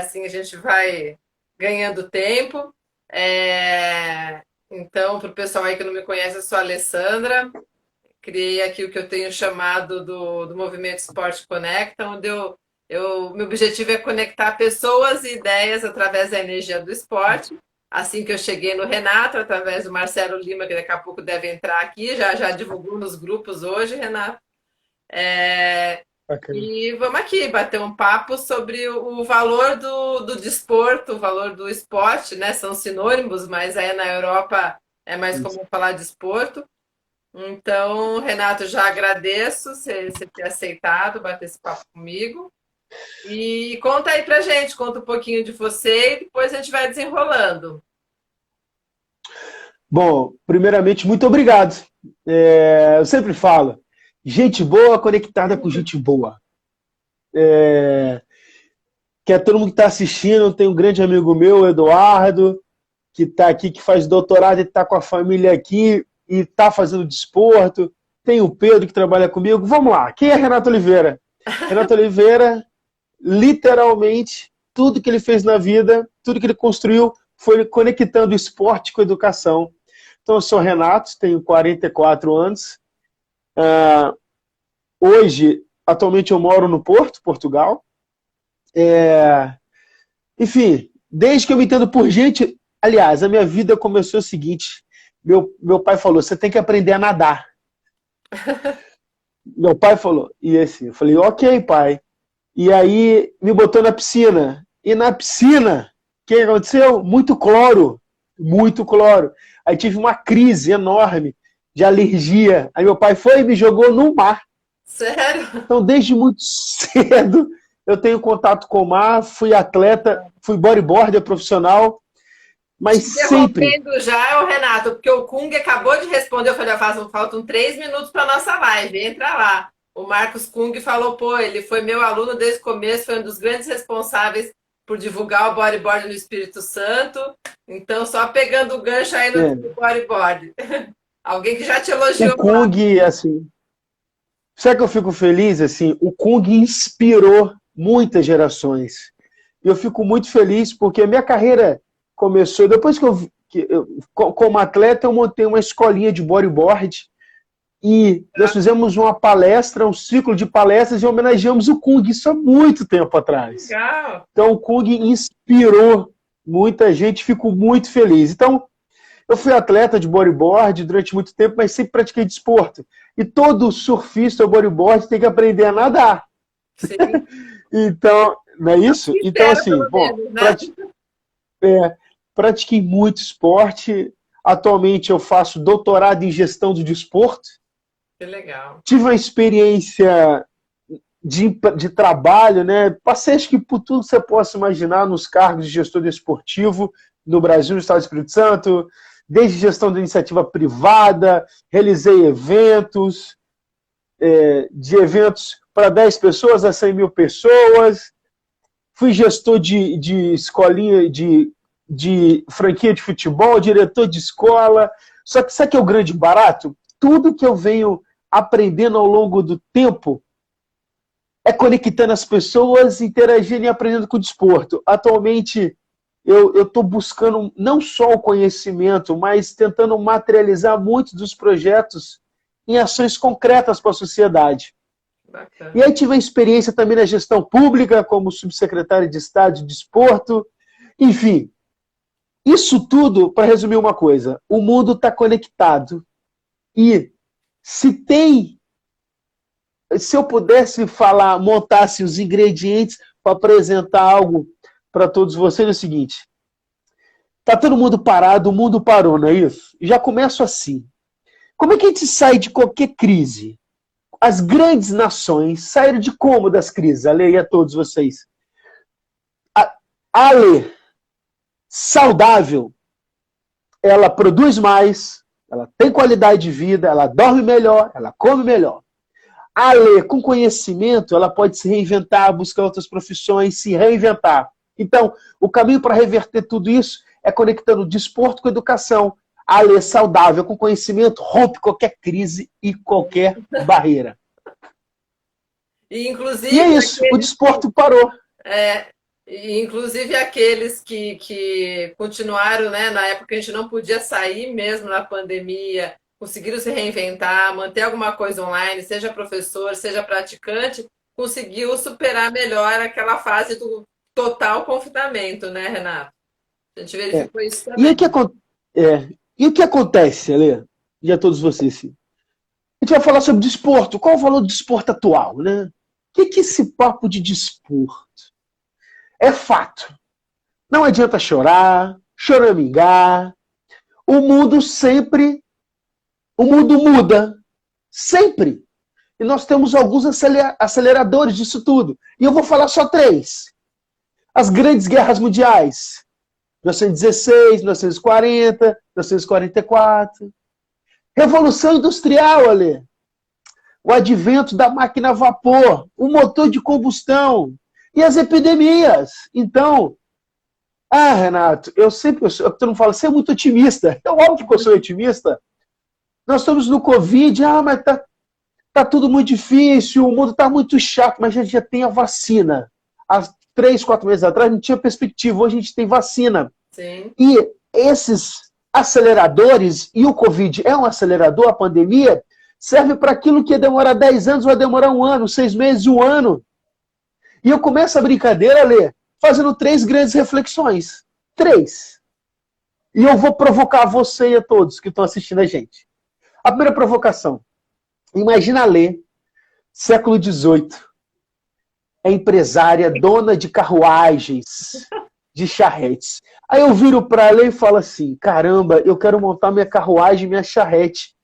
assim a gente vai ganhando tempo. Então, para o pessoal aí que não me conhece, eu sou a Alessandra. Criei aqui o que eu tenho chamado do Movimento Esporte Conecta, onde meu objetivo é conectar pessoas e ideias através da energia do esporte. Assim que eu cheguei no Renato, através do Marcelo Lima, que daqui a pouco deve entrar aqui, já divulgou nos grupos hoje, Renato. É, Bacana. e vamos aqui bater um papo sobre o valor do desporto, o valor do esporte, né? São sinônimos, mas aí na Europa é mais Isso. comum falar de esporto. Então, Renato, já agradeço você ter aceitado bater esse papo comigo. E conta aí pra gente, conta um pouquinho de você e depois a gente vai desenrolando. Bom, primeiramente, muito obrigado. Eu sempre falo, gente boa conectada com gente boa. Que é todo mundo que está assistindo, tem um grande amigo meu, Eduardo, que está aqui, que faz doutorado e está com a família aqui e está fazendo desporto. Tem o Pedro, que trabalha comigo. Vamos lá, quem é Renato Oliveira? Renato Oliveira, literalmente, tudo que ele fez na vida, tudo que ele construiu, foi conectando esporte com educação. Então, eu sou Renato, tenho 44 anos. Hoje, atualmente, eu moro no Porto, Portugal. Enfim, desde que eu me entendo por gente... Aliás, a minha vida começou o seguinte. Meu pai falou, você tem que aprender a nadar. Meu pai falou, e assim, eu falei, ok, pai. E aí me botou na piscina. E na piscina, o que aconteceu? Muito cloro. Muito cloro. Aí tive uma crise enorme de alergia. Aí meu pai foi e me jogou no mar. Sério? Então, desde muito cedo, eu tenho contato com o mar, fui atleta, fui bodyboarder profissional, mas Te sempre. interrompendo já, é o Renato, porque o Kung acabou de responder. Eu falei, faltam 3 minutos para nossa live, entra lá. O Marcos Kung falou, pô, ele foi meu aluno desde o começo, foi um dos grandes responsáveis por divulgar o bodyboard no Espírito Santo. Então, só pegando o gancho aí no É, bodyboard. Alguém que já te o elogiou. Kung, assim, sabe que eu fico feliz? Assim, o Kung inspirou muitas gerações. E eu fico muito feliz porque a minha carreira começou, depois como atleta, eu montei uma escolinha de bodyboard e nós fizemos uma palestra, um ciclo de palestras e homenageamos o Kung, isso há muito tempo atrás. Legal. Então o Kung inspirou muita gente, fico muito feliz. Então, eu fui atleta de bodyboard durante muito tempo, mas sempre pratiquei desporto. E todo surfista ou bodyboard tem que aprender a nadar. Sim. Então, não é isso? Então, Espero, assim, pelo bom, menos, né? pratiquei muito esporte. Atualmente eu faço doutorado em gestão do desporto. Que legal. Tive uma experiência de trabalho, né? Passei acho que por tudo que você possa imaginar nos cargos de gestor desportivo no Brasil, no Estado do Espírito Santo, desde gestão de iniciativa privada, realizei eventos, de eventos para 10 pessoas a 100 mil pessoas, fui gestor de escolinha, de franquia de futebol, diretor de escola. Só que sabe o que é o grande barato? Tudo que eu venho aprendendo ao longo do tempo é conectando as pessoas, interagindo e aprendendo com o desporto. Atualmente, eu estou buscando não só o conhecimento, mas tentando materializar muitos dos projetos em ações concretas para a sociedade. E Bacana. aí tive a experiência também na gestão pública, como subsecretário de Estado de Desporto. Enfim, isso tudo para resumir uma coisa. O mundo está conectado. E se eu pudesse falar, montasse os ingredientes para apresentar algo para todos vocês, é o seguinte. Está todo mundo parado, o mundo parou, não é isso? Já começo assim. Como é que a gente sai de qualquer crise? As grandes nações saíram de como das crises? A lei a todos vocês. A lei saudável, ela produz mais, ela tem qualidade de vida, ela dorme melhor, ela come melhor. A lei com conhecimento, ela pode se reinventar, buscar outras profissões, se reinventar. Então, o caminho para reverter tudo isso é conectando o desporto com a educação. A lei saudável com conhecimento rompe qualquer crise e qualquer barreira. E, E é inclusive, isso, o desporto parou. E, inclusive aqueles que continuaram, né, na época que a gente não podia sair mesmo na pandemia, conseguiram se reinventar, manter alguma coisa online, seja professor, seja praticante, conseguiu superar melhor aquela fase do total confinamento, né, Renato? A gente É. verificou isso E, também. é. E o que acontece, Ale? E a todos vocês, sim. A gente vai falar sobre desporto. Qual o valor do desporto atual, né? O que é esse papo de desporto? É fato. Não adianta chorar, choramingar. O mundo sempre, o mundo muda. Sempre. E nós temos alguns aceleradores disso tudo. E eu vou falar só três. As grandes guerras mundiais. 1916, 1940, 1944. Revolução Industrial, Ale. O advento da máquina a vapor, o motor de combustão e as epidemias. Então, Renato, tu não fala, você é muito otimista. É óbvio que eu sou otimista. Nós estamos no Covid, mas tá tudo muito difícil, o mundo está muito chato, mas a gente já tem a vacina. Há 3, 4 meses atrás não tinha perspectiva, hoje a gente tem vacina. Sim. E esses aceleradores, e o Covid é um acelerador, a pandemia, serve para aquilo que ia demorar 10 anos, vai demorar 1 ano, 6 meses, 1 ano. E eu começo a brincadeira, Lê, fazendo 3 grandes reflexões. 3. E eu vou provocar você e a todos que estão assistindo a gente. A primeira provocação. Imagina a Lê, século XVIII, é empresária, dona de carruagens, de charretes. Aí eu viro para a Lê e falo assim, caramba, eu quero montar minha carruagem, minha charrete.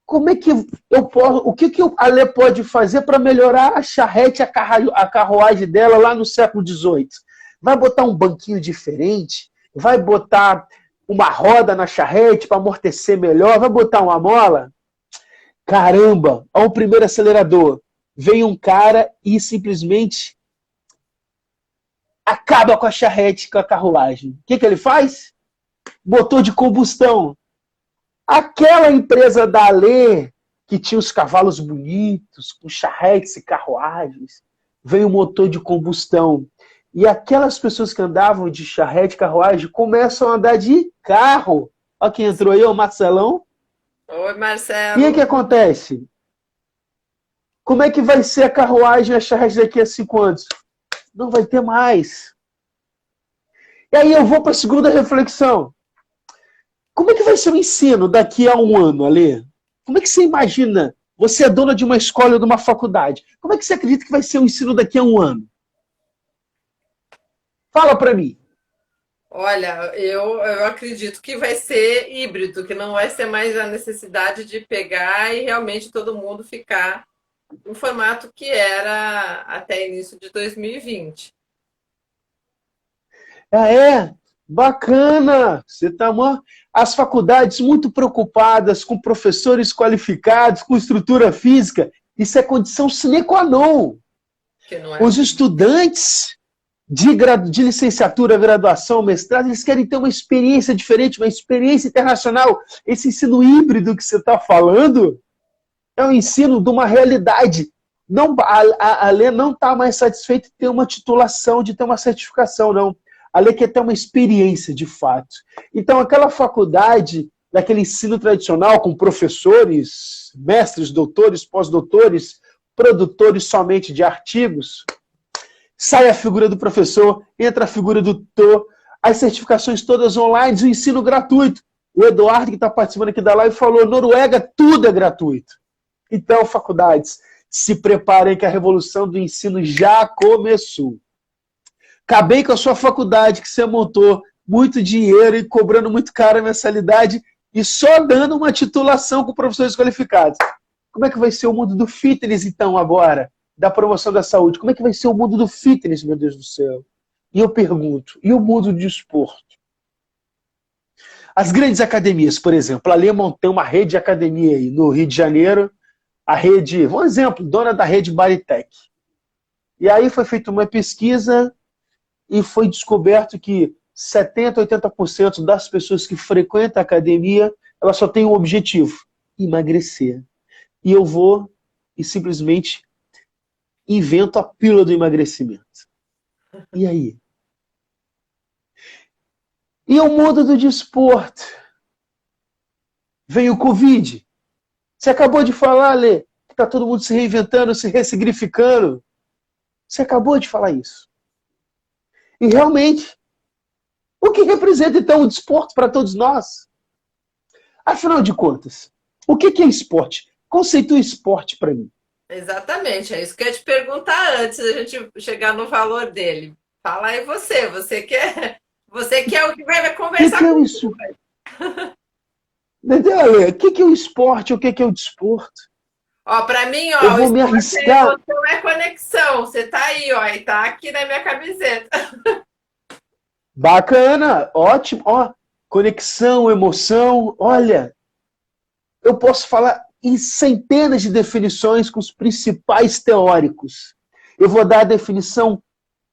Como é que eu posso, o que a Lê pode fazer para melhorar a charrete, a carruagem dela lá no século XVIII? Vai botar um banquinho diferente? Vai botar uma roda na charrete para amortecer melhor? Vai botar uma mola? Caramba, olha o primeiro acelerador. Vem um cara e simplesmente acaba com a charrete, com a carruagem. O que ele faz? Motor de combustão. Aquela empresa da Alê, que tinha os cavalos bonitos, com charretes e carruagens, veio o motor de combustão. E aquelas pessoas que andavam de charrete e carruagem começam a andar de carro. Olha quem entrou aí, o Marcelão. Oi, E aí o Marcelo. que acontece? Como é que vai ser a carruagem e a charrete daqui a 5 anos? Não vai ter mais. E aí eu vou para a segunda reflexão. Como é que vai ser o ensino daqui a 1 ano, Alê? Como é que você imagina? Você é dona de uma escola ou de uma faculdade. Como é que você acredita que vai ser o ensino daqui a 1 ano? Fala para mim. Olha, eu acredito que vai ser híbrido, que não vai ser mais a necessidade de pegar e realmente todo mundo ficar no formato que era até início de 2020. É? Bacana! Você tá as faculdades muito preocupadas com professores qualificados, com estrutura física. Isso é condição sine qua non. Que não é Os estudantes de licenciatura, graduação, mestrado, eles querem ter uma experiência diferente, uma experiência internacional. Esse ensino híbrido que você está falando é um ensino de uma realidade. Não, a Lê não está mais satisfeita de ter uma titulação, de ter uma certificação, não. A Lê quer ter uma experiência, de fato. Então, aquela faculdade, daquele ensino tradicional, com professores, mestres, doutores, pós-doutores, produtores somente de artigos, sai a figura do professor, entra a figura do tutor, as certificações todas online, o ensino gratuito. O Eduardo, que está participando aqui da live, falou, Noruega, tudo é gratuito. Então, faculdades, se preparem que a revolução do ensino já começou. Acabei com a sua faculdade que você montou muito dinheiro e cobrando muito caro a mensalidade e só dando uma titulação com professores qualificados. Como é que vai ser o mundo do fitness, então, agora? Da promoção da saúde. Como é que vai ser o mundo do fitness, meu Deus do céu? E eu pergunto, e o mundo do esporte? As grandes academias, por exemplo, a Lehman tem uma rede de academia aí no Rio de Janeiro, a rede, um exemplo, dona da rede Baritec. E aí foi feita uma pesquisa e foi descoberto que 70%, 80% das pessoas que frequentam a academia, elas só têm um objetivo, emagrecer. E eu vou e simplesmente invento a pílula do emagrecimento. E aí? E o mundo do desporto? Vem o Covid. Você acabou de falar, Lê, que está todo mundo se reinventando, se ressignificando. Você acabou de falar isso. E realmente, o que representa então o desporto para todos nós? Afinal de contas, o que é esporte? Conceitua esporte para mim. Exatamente, é isso que eu ia te perguntar antes da gente chegar no valor dele. Fala aí você que é o que vai conversar Que é com isso? Entendeu, Lê? O que é o esporte? O que é o desporto? Ó, para mim, Eu ó, o vou me esporte é arriscar. emoção, é conexão. Você tá aí, ó, e tá aqui na minha camiseta. Bacana, ótimo. Ó, conexão, emoção. Olha, eu posso falar em centenas de definições com os principais teóricos. Eu vou dar a definição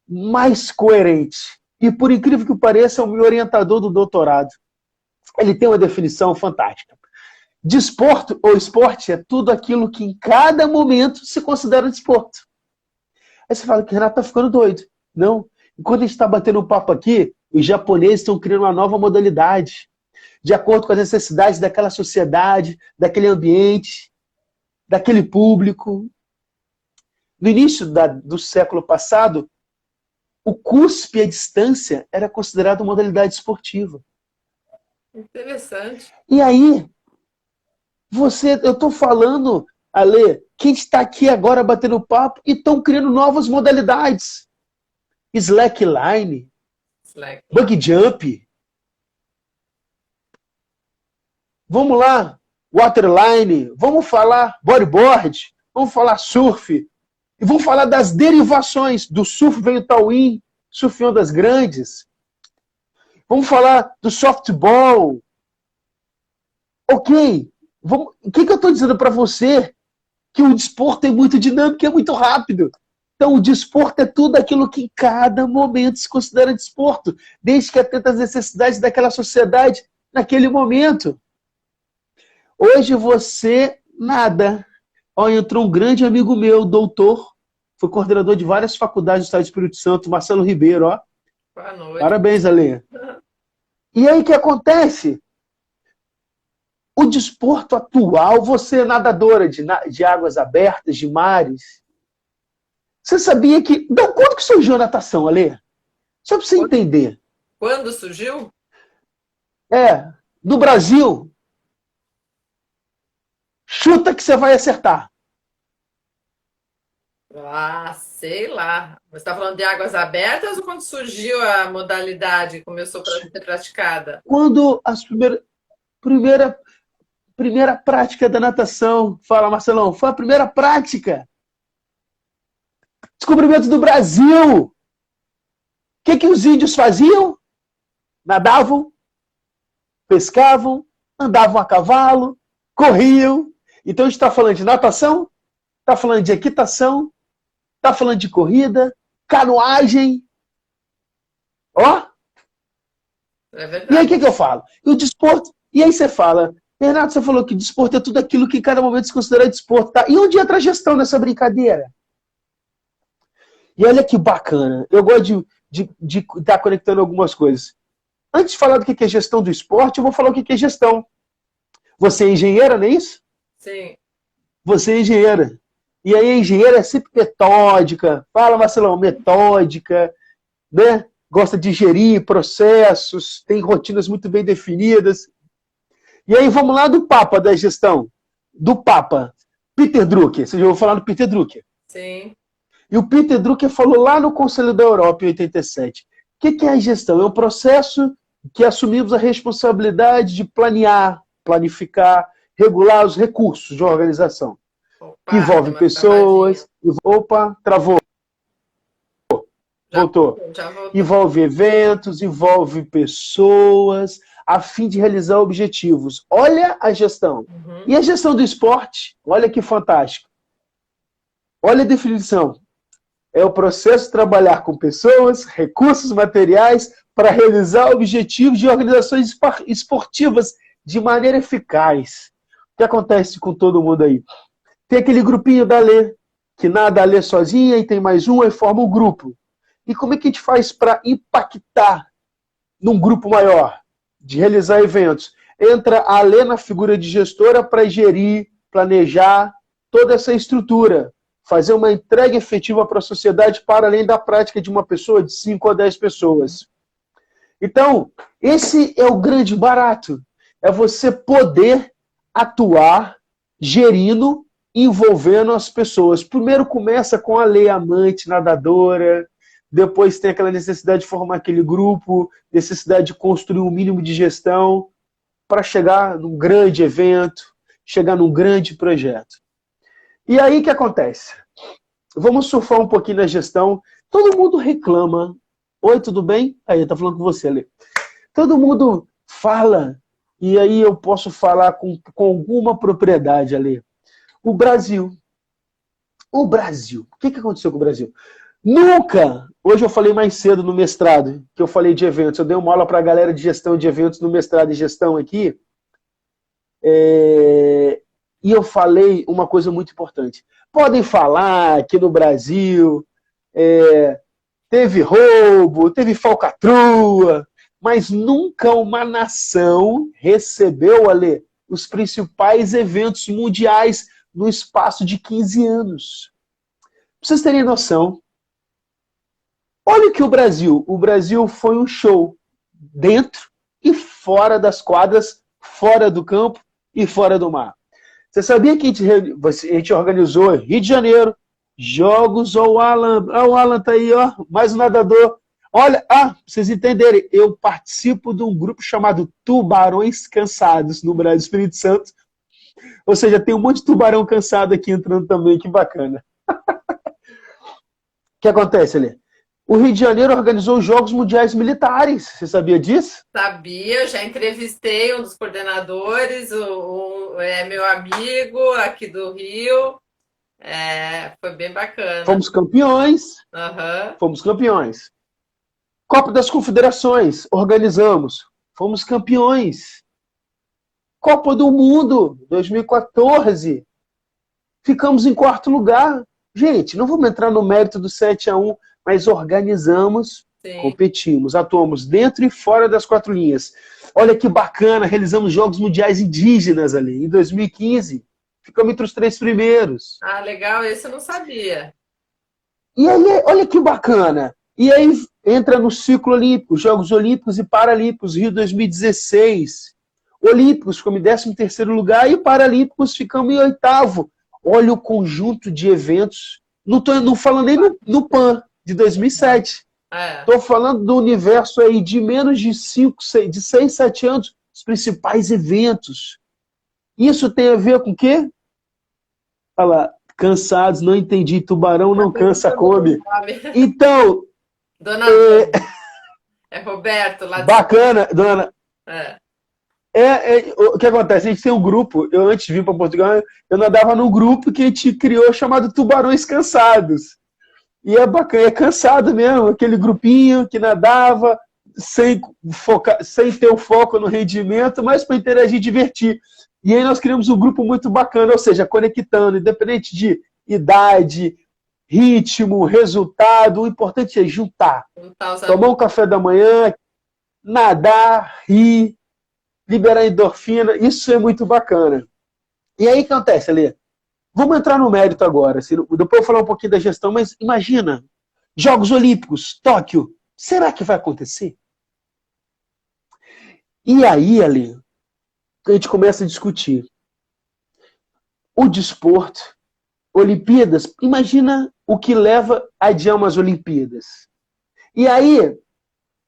mais coerente. E, por incrível que pareça, é o meu orientador do doutorado. Ele tem uma definição fantástica. Desporto ou esporte é tudo aquilo que em cada momento se considera desporto. Aí você fala que o Renato está ficando doido. Não. Enquanto a gente está batendo um papo aqui, os japoneses estão criando uma nova modalidade, de acordo com as necessidades daquela sociedade, daquele ambiente, daquele público. No início do século passado, o cuspe à distância era considerado modalidade esportiva. Interessante. E aí, eu estou falando, Ale, que a gente está aqui agora batendo papo e estão criando novas modalidades. Slackline, bug jump. Vamos lá, waterline, vamos falar bodyboard, vamos falar surf, e vamos falar das derivações. Do surf veio o tauim, surf em ondas grandes. Vamos falar do softball. Ok, o que eu estou dizendo para você? Que o desporto é muito dinâmico, é muito rápido. Então, o desporto é tudo aquilo que em cada momento se considera desporto, desde que atenta às necessidades daquela sociedade naquele momento. Hoje você nada. Ó, entrou um grande amigo meu, doutor, foi coordenador de várias faculdades do Estado do Espírito Santo, Marcelo Ribeiro, ó. Boa noite. Parabéns, Ale. E aí o que acontece? O desporto atual, você é nadadora de águas abertas, de mares. Você sabia que... Não, quando que surgiu a natação, Ale? Só para você entender. Quando surgiu? No Brasil. Chuta que você vai acertar. Ah, sei lá. Você está falando de águas abertas ou quando surgiu a modalidade e começou a ser praticada? Quando a primeira prática da natação, fala Marcelão, foi a primeira prática. Descobrimento do Brasil. O que os índios faziam? Nadavam, pescavam, andavam a cavalo, corriam. Então a gente está falando de natação, está falando de equitação, está falando de corrida, canoagem. Ó. É verdade. E aí o que eu falo? E o desporto. E aí você fala, Renato, você falou que desporto é tudo aquilo que em cada momento se considera desporto. Tá? E onde entra a gestão nessa brincadeira? E olha que bacana. Eu gosto de estar conectando algumas coisas. Antes de falar do que é gestão do esporte, eu vou falar o que é gestão. Você é engenheira, não é isso? Sim. Você é engenheira. E aí a engenheira é sempre metódica. Fala, Marcelão, metódica, né? Gosta de gerir processos, tem rotinas muito bem definidas. E aí vamos lá do Papa da gestão. Do Papa. Peter Drucker. Você já ouviu falar do Peter Drucker? Sim. E o Peter Drucker falou lá no Conselho da Europa, em 87. O que é a gestão? É um processo que assumimos a responsabilidade de planear, planificar, regular os recursos de uma organização. Que envolve pessoas... Opa, travou. Voltou. Já voltou. Envolve eventos, envolve pessoas, a fim de realizar objetivos. Olha a gestão. Uhum. E a gestão do esporte? Olha que fantástico. Olha a definição. É o processo de trabalhar com pessoas, recursos materiais para realizar objetivos de organizações esportivas de maneira eficaz. O que acontece com todo mundo aí? Tem aquele grupinho da Lê, que nada a Lê sozinha, e tem mais um, aí forma um grupo. E como é que a gente faz para impactar num grupo maior, de realizar eventos, entra a Alê na figura de gestora para gerir, planejar toda essa estrutura, fazer uma entrega efetiva para a sociedade para além da prática de uma pessoa, de 5 a 10 pessoas. Então, esse é o grande barato, é você poder atuar gerindo, envolvendo as pessoas. Primeiro começa com a Alê, amante, nadadora, depois tem aquela necessidade de formar aquele grupo, necessidade de construir um mínimo de gestão para chegar num grande evento, chegar num grande projeto. E aí o que acontece? Vamos surfar um pouquinho na gestão. Todo mundo reclama. Oi, tudo bem? Aí, tá falando com você, Alê. Todo mundo fala, e aí eu posso falar com alguma propriedade, Alê. O Brasil. O que aconteceu com o Brasil? Nunca! Hoje eu falei mais cedo no mestrado, que eu falei de eventos. Eu dei uma aula para a galera de gestão de eventos no mestrado em gestão aqui. E eu falei uma coisa muito importante. Podem falar que no Brasil teve roubo, teve falcatrua, mas nunca uma nação recebeu, Alê, os principais eventos mundiais no espaço de 15 anos. Pra vocês terem noção, olha que o Brasil foi um show dentro e fora das quadras, fora do campo e fora do mar. Você sabia que a gente organizou Rio de Janeiro, Jogos ao Alan. Ah, o Alan tá aí, ó, mais um nadador. Olha, pra vocês entenderem, eu participo de um grupo chamado Tubarões Cansados no Brasil Espírito Santo. Ou seja, tem um monte de tubarão cansado aqui entrando também, que bacana. O que acontece, Alê? O Rio de Janeiro organizou os Jogos Mundiais Militares. Você sabia disso? Sabia, já entrevistei um dos coordenadores, é meu amigo aqui do Rio. Foi bem bacana. Fomos campeões. Uhum. Fomos campeões. Copa das Confederações, organizamos. Fomos campeões. Copa do Mundo, 2014. Ficamos em 4º lugar. Gente, não vamos entrar no mérito do 7-1, mas organizamos, sim, competimos, atuamos dentro e fora das 4 linhas. Olha que bacana, realizamos Jogos Mundiais Indígenas ali, em 2015. Ficamos entre os 3 primeiros. Ah, legal, esse eu não sabia. E aí, olha que bacana. E aí entra no ciclo olímpico, Jogos Olímpicos e Paralímpicos, Rio 2016. Olímpicos ficamos em 13º lugar e Paralímpicos ficamos em 8º. Olha o conjunto de eventos. Não estou falando nem no PAN de 2007. Estou falando do universo aí de menos de 6, 7 anos, os principais eventos. Isso tem a ver com o quê? Olha lá, cansados, não entendi, tubarão não cansa, come. Então... Dona Roberto, lá de... Bacana, dona... O que acontece? A gente tem um grupo, eu antes de vir para Portugal, eu nadava num grupo que a gente criou chamado Tubarões Cansados. E é bacana, é cansado mesmo, aquele grupinho que nadava sem ter o foco no rendimento, mas para interagir e divertir. E aí nós criamos um grupo muito bacana, ou seja, conectando, independente de idade, ritmo, resultado, o importante é juntar. Tomar um café da manhã, nadar, rir, liberar endorfina, isso é muito bacana. E aí o que acontece, Alê? Vamos entrar no mérito agora. Depois eu vou falar um pouquinho da gestão, mas imagina, Jogos Olímpicos, Tóquio, será que vai acontecer? E aí, Alê, a gente começa a discutir. O desporto, Olimpíadas, imagina o que leva adiante as Olimpíadas. E aí,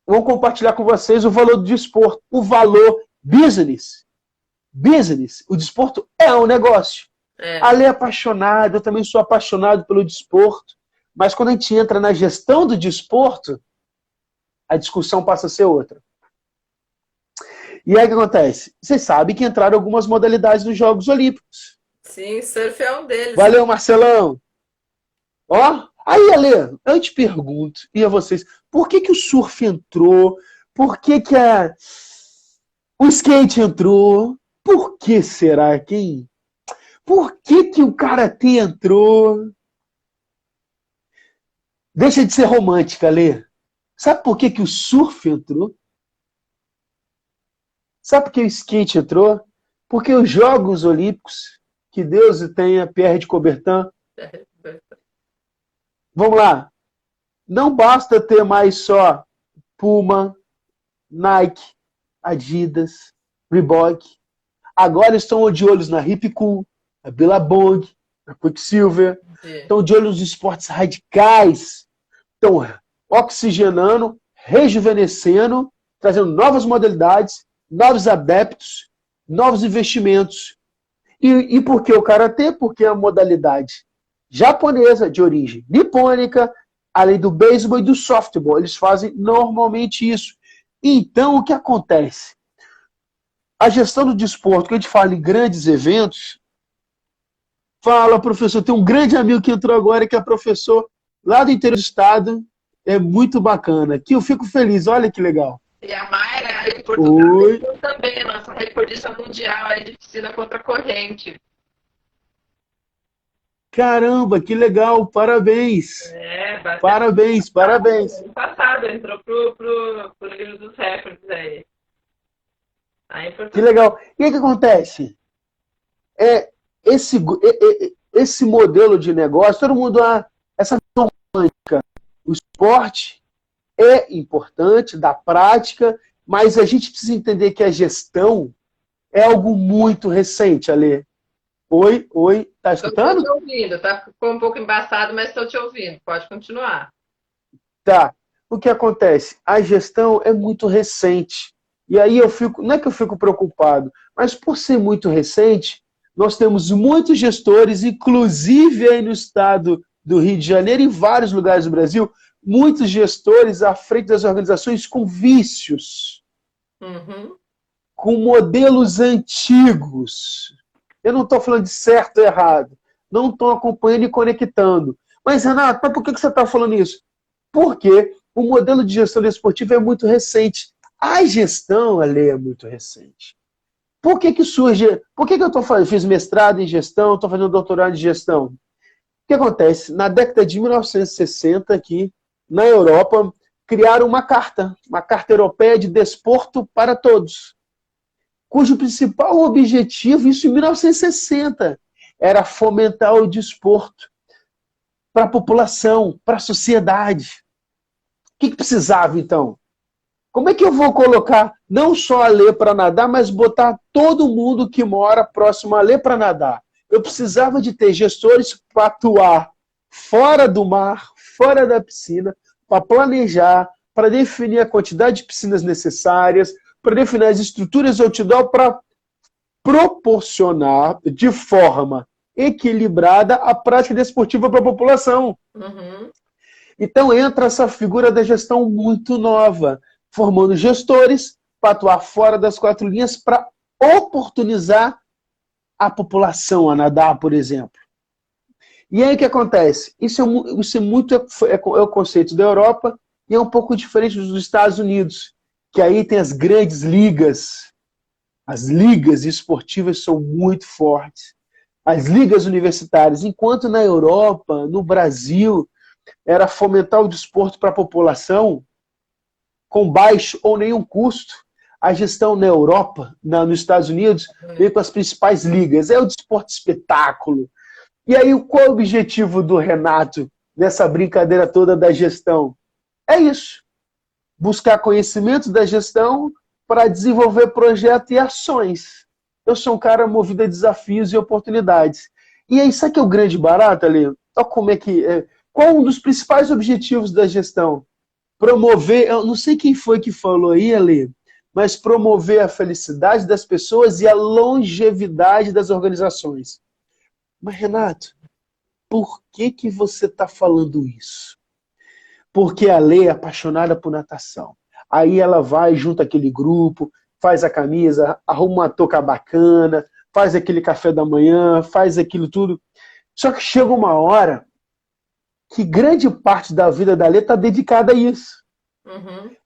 vou compartilhar com vocês o valor do desporto, o valor business. Business, o desporto é um negócio. A Lê é apaixonada, eu também sou apaixonado pelo desporto, mas quando a gente entra na gestão do desporto, a discussão passa a ser outra. E aí o que acontece? Vocês sabem que entraram algumas modalidades nos Jogos Olímpicos. Sim, surf é um deles. Valeu, Marcelão! Ó, aí, Alê, eu te pergunto, e a vocês, por que o surf entrou? Por que o skate entrou? Por que será, quem? Por que o karatê entrou? Deixa de ser romântica, Alê. Sabe por que o surf entrou? Sabe por que o skate entrou? Porque os Jogos Olímpicos, que Deus o tenha, Pierre de Coubertin, vamos lá, não basta ter mais só Puma, Nike, Adidas, Reebok. Agora estão de olhos na Hip Cool, na Billabong, na Quicksilver. Estão de olho nos esportes radicais. Estão oxigenando, rejuvenescendo, trazendo novas modalidades, novos adeptos, novos investimentos. E por que o karatê? Porque é a modalidade japonesa de origem nipônica, além do beisebol e do softball. Eles fazem normalmente isso. Então, o que acontece? A gestão do desporto, que a gente fala em grandes eventos, fala, professor, tem um grande amigo que entrou agora, que é professor lá do interior do estado, é muito bacana, que eu fico feliz, olha que legal. E a Mayra, aí em Portugal, também, nossa recordista mundial aí de piscina contra a corrente. Caramba, que legal, parabéns. Parabéns, parabéns. Ano passado, entrou pro livro dos recordes aí. Que legal. E aí o que acontece? Esse modelo de negócio, todo mundo, essa visão romântica, o esporte é importante, da prática, mas a gente precisa entender que a gestão é algo muito recente, Alê. Oi, tá escutando? Estou te ouvindo, ficou um pouco embaçado, mas estou te ouvindo, pode continuar. Tá. O que acontece? A gestão é muito recente. E aí não é que eu fico preocupado, mas por ser muito recente, nós temos muitos gestores, inclusive aí no estado do Rio de Janeiro e vários lugares do Brasil, muitos gestores à frente das organizações com vícios, com modelos antigos. Eu não estou falando de certo ou errado, não estou acompanhando e conectando. Mas, Renato, por que você está falando isso? Porque o modelo de gestão desportiva é muito recente. A gestão, Ale, é muito recente. Por que surge? Por que eu fiz mestrado em gestão, estou fazendo doutorado em gestão? O que acontece? Na década de 1960, aqui na Europa, criaram uma carta europeia de desporto para todos, cujo principal objetivo, isso em 1960, era fomentar o desporto para a população, para a sociedade. O que precisava, então? Como é que eu vou colocar não só a lei para nadar, mas botar todo mundo que mora próximo à lei para nadar? Eu precisava de ter gestores para atuar fora do mar, fora da piscina, para planejar, para definir a quantidade de piscinas necessárias, para definir as estruturas outdoor, para proporcionar de forma equilibrada a prática desportiva para a população. Então entra essa figura da gestão muito nova, formando gestores para atuar fora das quatro linhas para oportunizar a população a nadar, por exemplo. E aí o que acontece? Isso é o conceito da Europa e é um pouco diferente dos Estados Unidos, que aí tem as grandes ligas. As ligas esportivas são muito fortes. As ligas universitárias, enquanto na Europa, no Brasil, era fomentar o desporto para a população com baixo ou nenhum custo. A gestão na Europa, nos Estados Unidos, veio com as principais ligas. É o desporto espetáculo. E aí, qual é o objetivo do Renato nessa brincadeira toda da gestão? É isso. Buscar conhecimento da gestão para desenvolver projetos e ações. Eu sou um cara movido a desafios e oportunidades. E aí, sabe que é o grande barato, Ale? Olha como é que é. Qual um dos principais objetivos da gestão? Promover, eu não sei quem foi que falou aí, Ale, mas promover a felicidade das pessoas e a longevidade das organizações. Mas, Renato, por que você está falando isso? Porque a Lê é apaixonada por natação. Aí ela vai, junta aquele grupo, faz a camisa, arruma uma touca bacana, faz aquele café da manhã, faz aquilo tudo. Só que chega uma hora que grande parte da vida da Lê está dedicada a isso.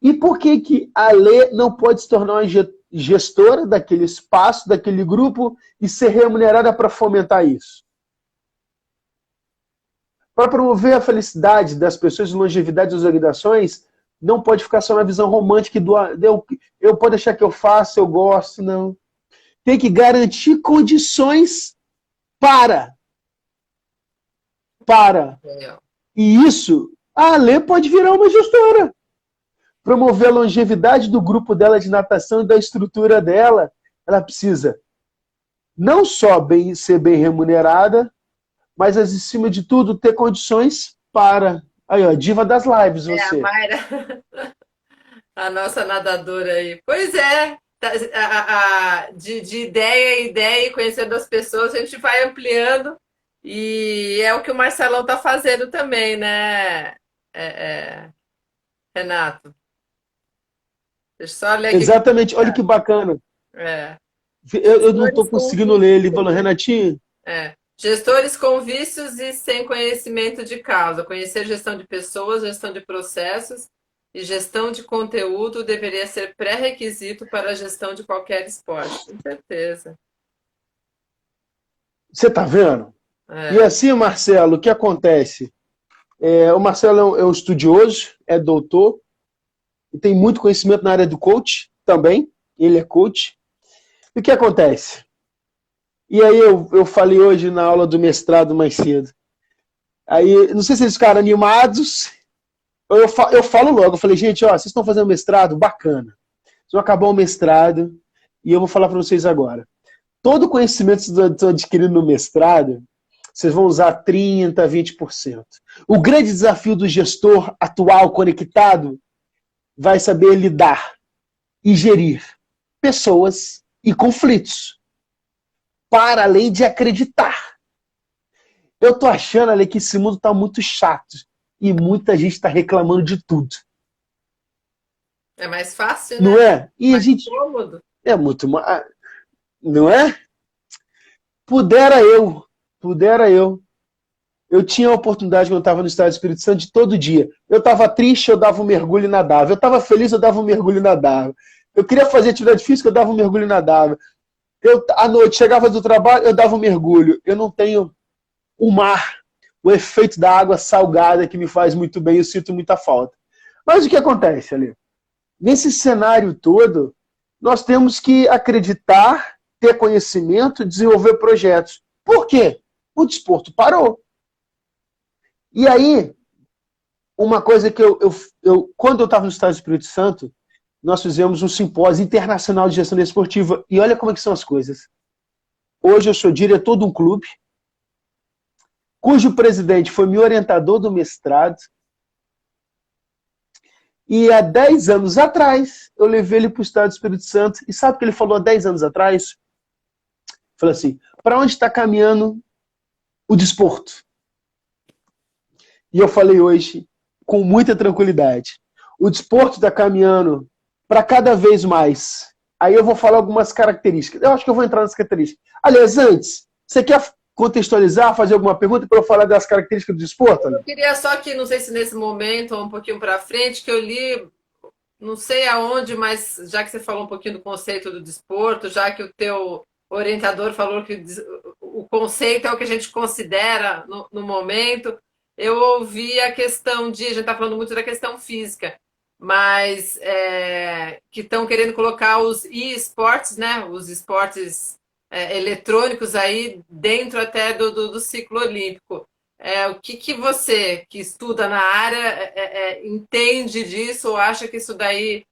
E por que a Lê não pode se tornar uma gestora daquele espaço, daquele grupo e ser remunerada para fomentar isso? Para promover a felicidade das pessoas e longevidade das organizações, Não pode ficar só na visão romântica eu pode achar que eu faço, eu gosto, não. Tem que garantir condições para. E isso, a Alê pode virar uma gestora. Promover a longevidade do grupo dela de natação e da estrutura dela. Ela precisa não só ser bem remunerada, mas, acima de tudo, ter condições para... Aí, ó, diva das lives, você. A Mayra, a nossa nadadora aí. Pois é, de ideia em ideia, conhecendo as pessoas, a gente vai ampliando. E é o que o Marcelão está fazendo também, né, Renato? Deixa eu só ler aqui. Exatamente, olha que bacana. Eu não estou conseguindo ler. Ele falou, Renatinho... Gestores com vícios e sem conhecimento de causa. Conhecer gestão de pessoas, gestão de processos e gestão de conteúdo deveria ser pré-requisito para a gestão de qualquer esporte. Com certeza. Você está vendo? E assim, Marcelo, o que acontece? O Marcelo é um estudioso, é doutor, e tem muito conhecimento na área do coach também. Ele é coach. E o que acontece? E aí eu falei hoje na aula do mestrado mais cedo. Aí, não sei se eles ficaram animados. Eu falo logo, eu falei, gente, ó, vocês estão fazendo mestrado? Bacana. Vocês vão acabar o mestrado e eu vou falar para vocês agora. Todo o conhecimento que vocês estão adquirindo no mestrado, vocês vão usar 30%, 20%. O grande desafio do gestor atual conectado vai saber lidar e gerir pessoas e conflitos, para além de acreditar. Eu tô achando, Ale, que esse mundo tá muito chato e muita gente está reclamando de tudo. É mais fácil, né? Não é? E mais a gente... cômodo. É muito mais... Não é? Pudera eu. Eu tinha a oportunidade, quando eu estava no estado do Espírito Santo, de todo dia. Eu estava triste, eu dava um mergulho e nadava. Eu estava feliz, eu dava um mergulho e nadava. Eu queria fazer atividade física, eu dava um mergulho e nadava. À noite, chegava do trabalho, eu dava um mergulho. Eu não tenho o mar, o efeito da água salgada que me faz muito bem, eu sinto muita falta. Mas o que acontece, Ali? Nesse cenário todo, nós temos que acreditar, ter conhecimento, desenvolver projetos. Por quê? O desporto parou. E aí, uma coisa que quando eu estava no estado do Espírito Santo, nós fizemos um simpósio internacional de gestão desportiva. E olha como é que são as coisas. Hoje eu sou diretor de um clube, cujo presidente foi meu orientador do mestrado. E há 10 anos atrás, eu levei ele para o estado do Espírito Santo. E sabe o que ele falou há 10 anos atrás? Falou assim, para onde está caminhando o desporto? E eu falei hoje, com muita tranquilidade, o desporto está caminhando para cada vez mais. Aí eu vou falar algumas características. Eu acho que eu vou entrar nas características. Aliás, antes, você quer contextualizar, fazer alguma pergunta para eu falar das características do desporto? Eu queria só que, não sei se nesse momento ou um pouquinho para frente, que eu li, não sei aonde, mas já que você falou um pouquinho do conceito do desporto, já que o teu orientador falou que o conceito é o que a gente considera no momento, eu ouvi a questão de, a gente está falando muito da questão física, mas que estão querendo colocar os e-sports, né, os esportes eletrônicos aí dentro até do ciclo olímpico. O que você, que estuda na área, entende disso ou acha que isso daí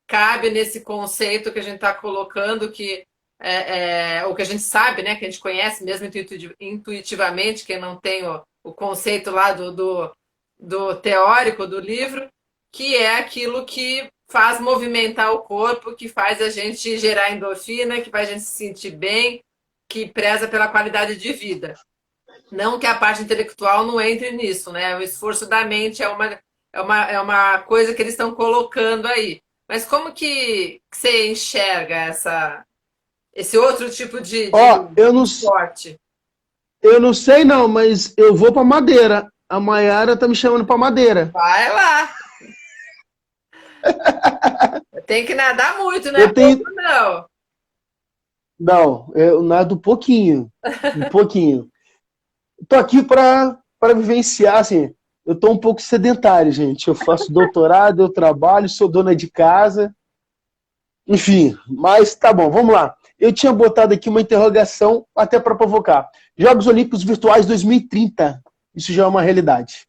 cabe nesse conceito que a gente está colocando, que o que a gente sabe, né, que a gente conhece mesmo intuitivamente, quem não tem o conceito lá do teórico do livro, que é aquilo que faz movimentar o corpo, que faz a gente gerar endorfina, que faz a gente se sentir bem, que preza pela qualidade de vida. Não que a parte intelectual não entre nisso, né? O esforço da mente é uma coisa que eles estão colocando aí. Mas como que você enxerga esse outro tipo de esporte? Eu não sei não, mas eu vou para Madeira. A Maiara tá me chamando para Madeira. Vai lá. Tem que nadar muito, né? Pouco, não. Não, eu nado um pouquinho. Tô aqui para vivenciar, assim. Eu tô um pouco sedentário, gente. Eu faço doutorado, eu trabalho, sou dona de casa. Enfim, mas tá bom, vamos lá. Eu tinha botado aqui uma interrogação até para provocar. Jogos Olímpicos Virtuais 2030. Isso já é uma realidade.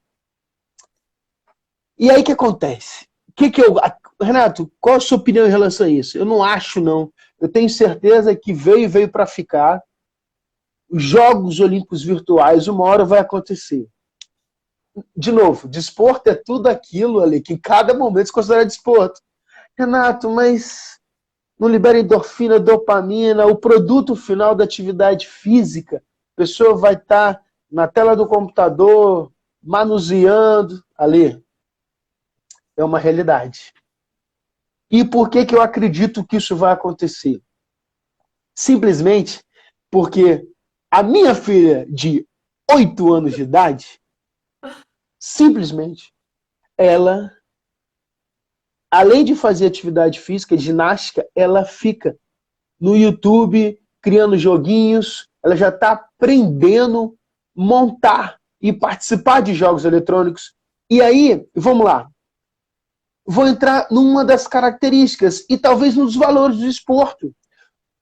E aí o que acontece? Renato, qual a sua opinião em relação a isso? Eu não acho, não. Eu tenho certeza que veio para ficar. Os Jogos Olímpicos Virtuais, uma hora vai acontecer. De novo, desporto é tudo aquilo ali que em cada momento se considera desporto. Renato, mas não libera endorfina, dopamina, o produto final da atividade física. A pessoa vai estar na tela do computador, manuseando ali. É uma realidade. E por que eu acredito que isso vai acontecer? Simplesmente porque a minha filha de 8 anos de idade, simplesmente, ela, além de fazer atividade física, ginástica, ela fica no YouTube criando joguinhos, ela já está aprendendo a montar e participar de jogos eletrônicos. E aí, vamos lá, vou entrar numa das características e talvez nos valores do esporte.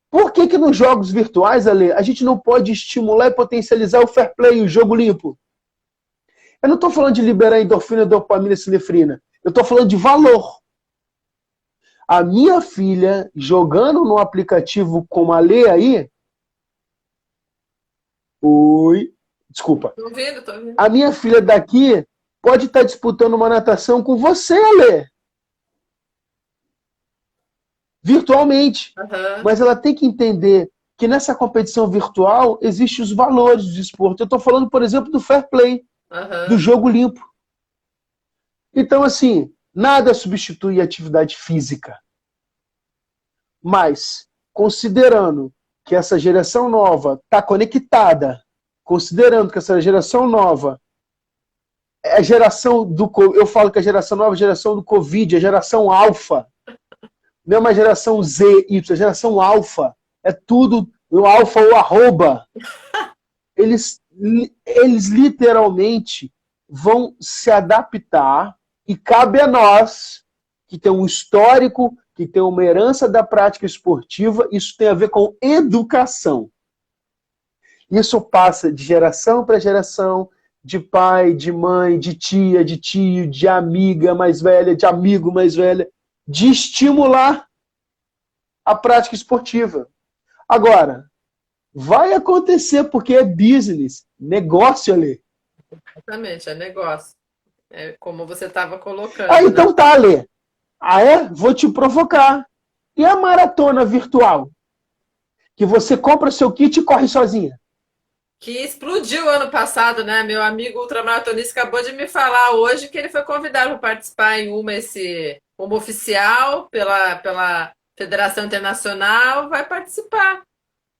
Por que nos jogos virtuais, Ale, a gente não pode estimular e potencializar o fair play, o jogo limpo? Eu não estou falando de liberar endorfina, dopamina, sinefrina. Eu estou falando de valor. A minha filha, jogando no aplicativo como a Ale aí... Oi, desculpa. Tô ouvindo, tô ouvindo. A minha filha daqui pode estar disputando uma natação com você, Ale. Virtualmente. Uhum. Mas ela tem que entender que nessa competição virtual existem os valores do esporte. Eu estou falando, por exemplo, do fair play, do Uhum. jogo limpo. Então, assim, nada substitui a atividade física. Mas, considerando que essa geração nova está conectada, considerando que essa geração nova é a geração do... Eu falo que a geração nova é a geração do Covid, a geração alfa. Não é uma geração Z, Y, a geração alfa. É tudo o alfa ou arroba. Eles literalmente vão se adaptar e cabe a nós, que tem um histórico, que tem uma herança da prática esportiva, isso tem a ver com educação. Isso passa de geração para geração, de pai, de mãe, de tia, de tio, de amiga mais velha, de amigo mais velha, de estimular a prática esportiva. Agora, vai acontecer porque é business, negócio ali. Exatamente, é negócio. É como você estava colocando, Ah, né? então tá, Lê. Ah, é? Vou te provocar. E a maratona virtual? Que você compra seu kit e corre sozinha. Que explodiu ano passado, né? Meu amigo ultramaratonista acabou de me falar hoje que ele foi convidado para participar em uma oficial pela Federação Internacional, vai participar.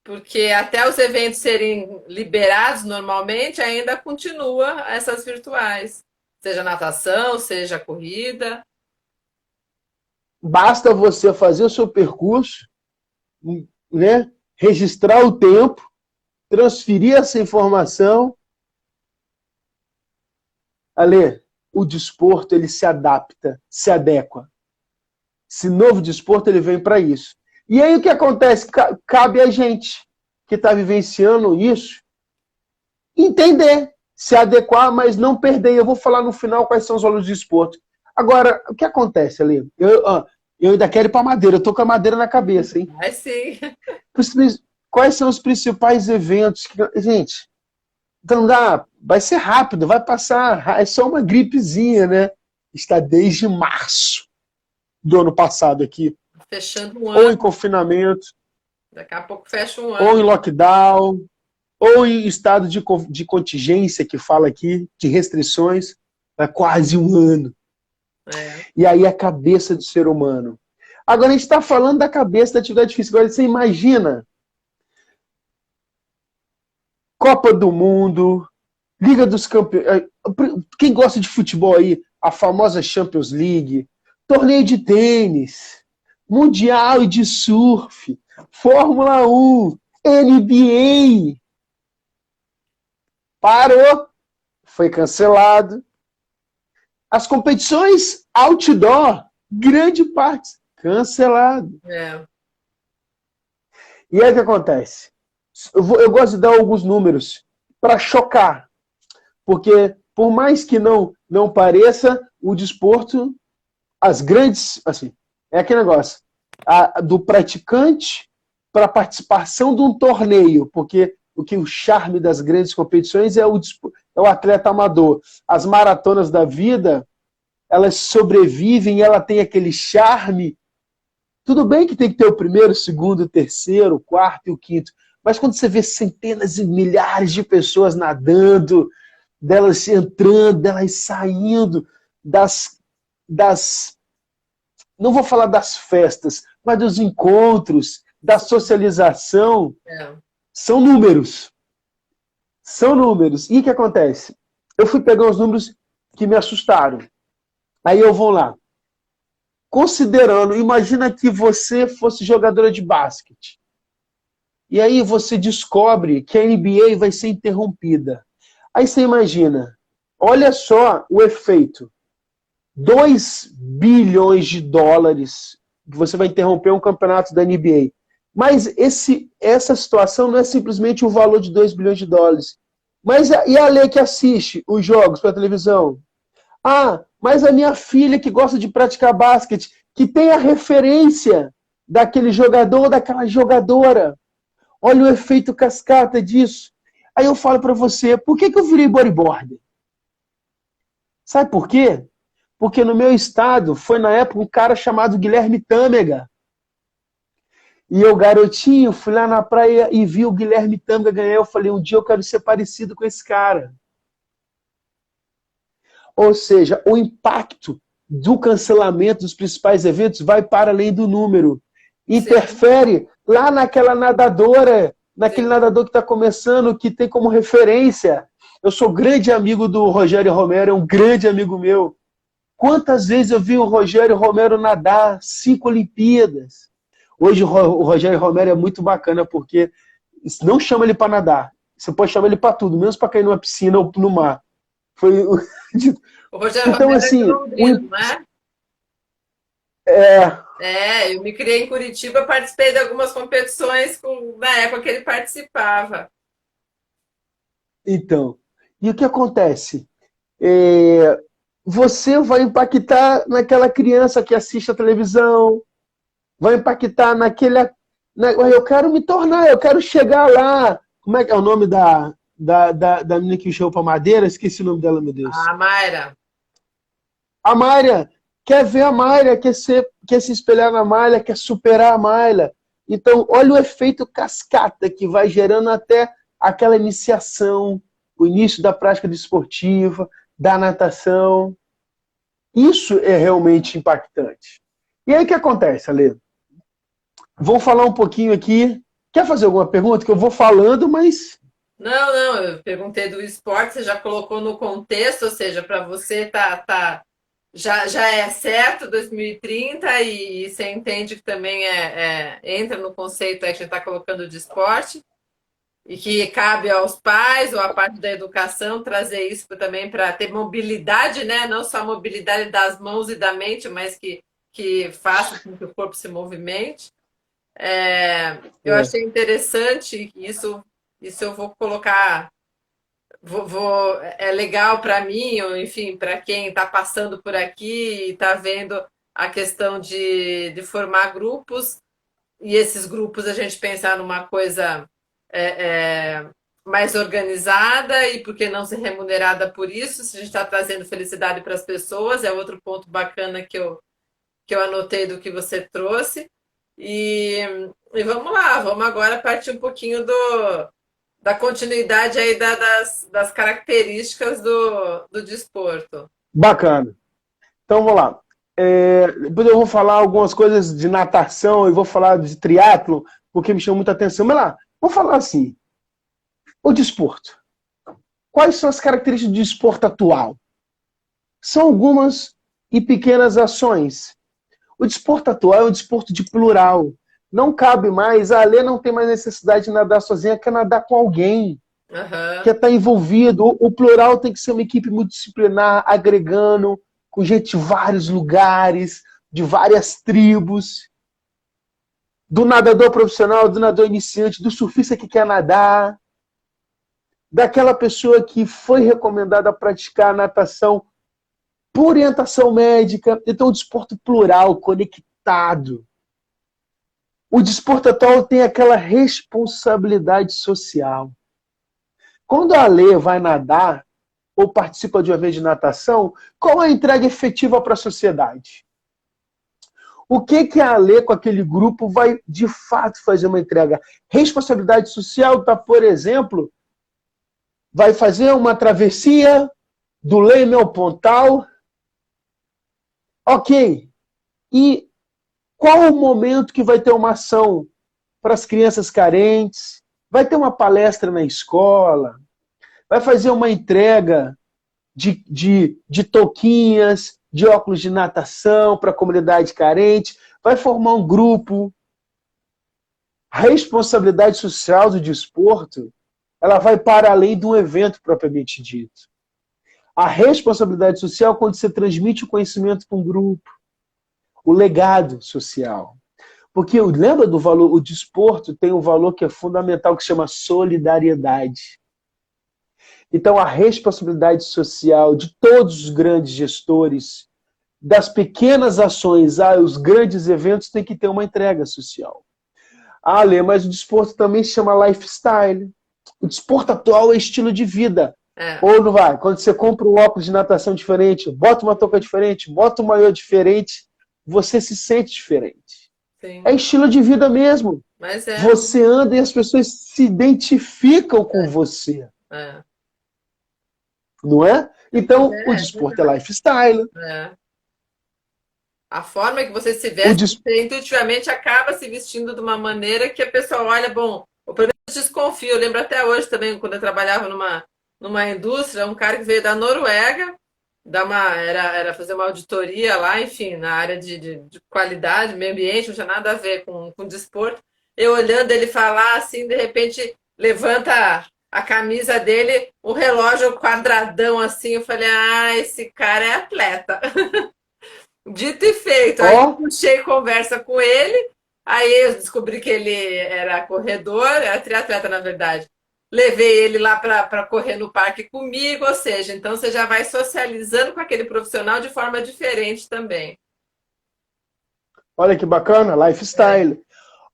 Porque até os eventos serem liberados normalmente, ainda continua essas virtuais. Seja natação, seja corrida. Basta você fazer o seu percurso, né? Registrar o tempo, transferir essa informação. Ale, o desporto ele se adapta, se adequa. Esse novo desporto ele vem para isso. E aí o que acontece? Cabe a gente que está vivenciando isso entender, se adequar, mas não perder. Eu vou falar no final quais são os valores do esporte. Agora, o que acontece, Ale? Eu ainda quero ir para Madeira, eu tô com a Madeira na cabeça, hein? Mas sim. Quais são os principais eventos? Gente, então vai ser rápido, vai passar, é só uma gripezinha, né? Está desde março do ano passado aqui. Fechando um Ou em ano. confinamento, Daqui a pouco fecha um ou ano. em lockdown, ou em estado de contingência, que fala aqui, de restrições, há quase um ano. É. E aí a cabeça do ser humano. Agora a gente está falando da cabeça da atividade física. Agora você imagina Copa do Mundo, Liga dos Campeões. Quem gosta de futebol aí, a famosa Champions League, torneio de tênis, Mundial de Surf, Fórmula 1, NBA. Parou, foi cancelado. As competições outdoor, grande parte, cancelado. É. E aí o que acontece? Eu gosto de dar alguns números para chocar. Porque, por mais que não pareça, o desporto, as grandes, assim, é aquele negócio, do praticante para a participação de um torneio, porque o charme das grandes competições é o atleta amador. As maratonas da vida, elas sobrevivem, ela tem aquele charme. Tudo bem que tem que ter o primeiro, o segundo, o terceiro, o quarto e o quinto, mas quando você vê centenas e milhares de pessoas nadando, delas entrando, delas saindo, não vou falar das festas, mas dos encontros, da socialização, são números. São números. E o que acontece? Eu fui pegar os números que me assustaram. Aí eu vou lá. Considerando, imagina que você fosse jogadora de basquete. E aí você descobre que a NBA vai ser interrompida. Aí você imagina, olha só o efeito. 2 bilhões de dólares que você vai interromper um campeonato da NBA. Mas essa situação não é simplesmente o valor de 2 bilhões de dólares. Mas e a lei que assiste os jogos pela televisão? Ah, mas a minha filha que gosta de praticar basquete, que tem a referência daquele jogador ou daquela jogadora. Olha o efeito cascata disso. Aí eu falo para você, por que eu virei bodyboarder? Sabe por quê? Porque no meu estado foi na época um cara chamado Guilherme Tâmega. E eu, garotinho, fui lá na praia e vi o Guilherme Tâmega ganhar. Eu falei, um dia eu quero ser parecido com esse cara. Ou seja, o impacto do cancelamento dos principais eventos vai para além do número. Interfere lá naquela nadadora, naquele nadador que está começando, que tem como referência. Eu sou grande amigo do Rogério Romero, é um grande amigo meu. Quantas vezes eu vi o Rogério Romero nadar 5 Olimpíadas? Hoje o Rogério Romero é muito bacana, porque não chama ele para nadar. Você pode chamar ele para tudo, menos para cair numa piscina ou no mar. Foi o Rogério então, Romero assim, é de Londrina, não é? Eu me criei em Curitiba, participei de algumas competições na época que ele participava. Então, e o que acontece? Você vai impactar naquela criança que assiste a televisão, vai impactar eu quero me tornar, eu quero chegar lá. Como é que é o nome da menina que chegou para Madeira? Esqueci o nome dela, meu Deus. A Mayra. A Mayra. Quer ver a Mayra, quer se espelhar na Mayra, quer superar a Mayra. Então, olha o efeito cascata que vai gerando até aquela iniciação, o início da prática desportiva, da natação. Isso é realmente impactante. E aí o que acontece, Ale? Vou falar um pouquinho aqui. Quer fazer alguma pergunta? Que eu vou falando, mas... Não, eu perguntei do esporte, você já colocou no contexto, ou seja, para você já é certo 2030 e você entende que também entra no conceito que a gente está colocando de esporte e que cabe aos pais ou à parte da educação trazer isso também para ter mobilidade, né? Não só a mobilidade das mãos e da mente, mas que faça com que o corpo se movimente. Eu achei interessante isso eu vou colocar... é legal para mim, ou enfim, para quem está passando por aqui e está vendo a questão de formar grupos, e esses grupos a gente pensar numa coisa mais organizada e por que não ser remunerada por isso, se a gente está trazendo felicidade para as pessoas, é outro ponto bacana que eu anotei do que você trouxe. E vamos lá, vamos agora partir um pouquinho da continuidade aí das características do desporto. Bacana. Então, vamos lá. Depois eu vou falar algumas coisas de natação e vou falar de triatlo, porque me chamou muita atenção. Mas lá, vou falar assim. O desporto. Quais são as características do desporto atual? São algumas e pequenas ações. O desporto atual é um desporto de plural. Não cabe mais, a Alê não tem mais necessidade de nadar sozinha, quer nadar com alguém, quer estar envolvido. O plural tem que ser uma equipe multidisciplinar, agregando. com gente de vários lugares, de várias tribos, do nadador profissional, do nadador iniciante, do surfista que quer nadar, daquela pessoa que foi recomendada a praticar natação por orientação médica. Então, o desporto plural, conectado. O desporto atual tem aquela responsabilidade social. Quando a Alê vai nadar ou participa de um evento de natação, qual é a entrega efetiva para a sociedade? O que a Alê com aquele grupo vai, de fato, fazer uma entrega? Responsabilidade social está, por exemplo, vai fazer uma travessia do Leme ao Pontal. Ok. E qual o momento que vai ter uma ação para as crianças carentes? Vai ter uma palestra na escola? Vai fazer uma entrega de touquinhas, de óculos de natação para a comunidade carente? Vai formar um grupo? A responsabilidade social do desporto, ela vai para além de um evento propriamente dito. A responsabilidade social é quando você transmite o conhecimento para um grupo. O legado social. Porque lembra do valor, o desporto tem um valor que é fundamental, que se chama solidariedade. Então a responsabilidade social de todos os grandes gestores, das pequenas ações aos grandes eventos, tem que ter uma entrega social. Ah, Lê, mas o desporto também se chama lifestyle. O desporto atual é estilo de vida. Ou não vai? Quando você compra um óculos de natação diferente, bota uma touca diferente, bota um maiô diferente, você se sente diferente. Sim. É estilo de vida mesmo. Mas é. Você anda e as pessoas se identificam com você. Não é? Então, o desporto é lifestyle. A forma que você se veste, você intuitivamente acaba se vestindo de uma maneira que a pessoa olha, bom, eu pelo menos desconfio. Eu lembro até hoje também, quando eu trabalhava numa indústria, um cara que veio da Noruega, era fazer uma auditoria lá, enfim, na área de qualidade, meio ambiente, não tinha nada a ver com desporto. Eu olhando ele falar assim, de repente levanta a camisa dele, o relógio quadradão assim, eu falei, esse cara é atleta. Dito e feito. Aí eu puxei conversa com ele, aí eu descobri que ele era corredor, era triatleta na verdade. Levei ele lá para correr no parque comigo, ou seja, então você já vai socializando com aquele profissional de forma diferente também. Olha que bacana, lifestyle.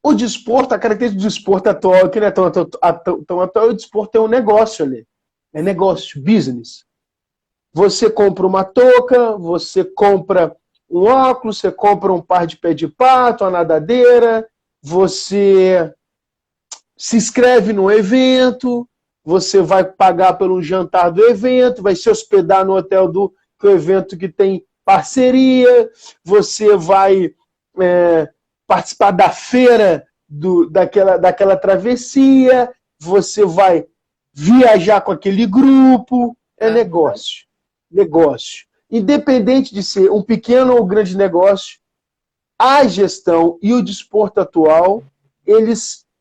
O desporto, a característica do desporto atual, que não é tão atual, o desporto é um negócio ali. É negócio, business. Você compra uma touca, você compra um óculos, você compra um par de pé de pato, uma nadadeira, você se inscreve no evento, você vai pagar pelo jantar do evento, vai se hospedar no hotel do evento que tem parceria, você vai participar da feira daquela travessia, você vai viajar com aquele grupo. É negócio. Negócio. Independente de ser um pequeno ou grande negócio, a gestão e o desporto atual,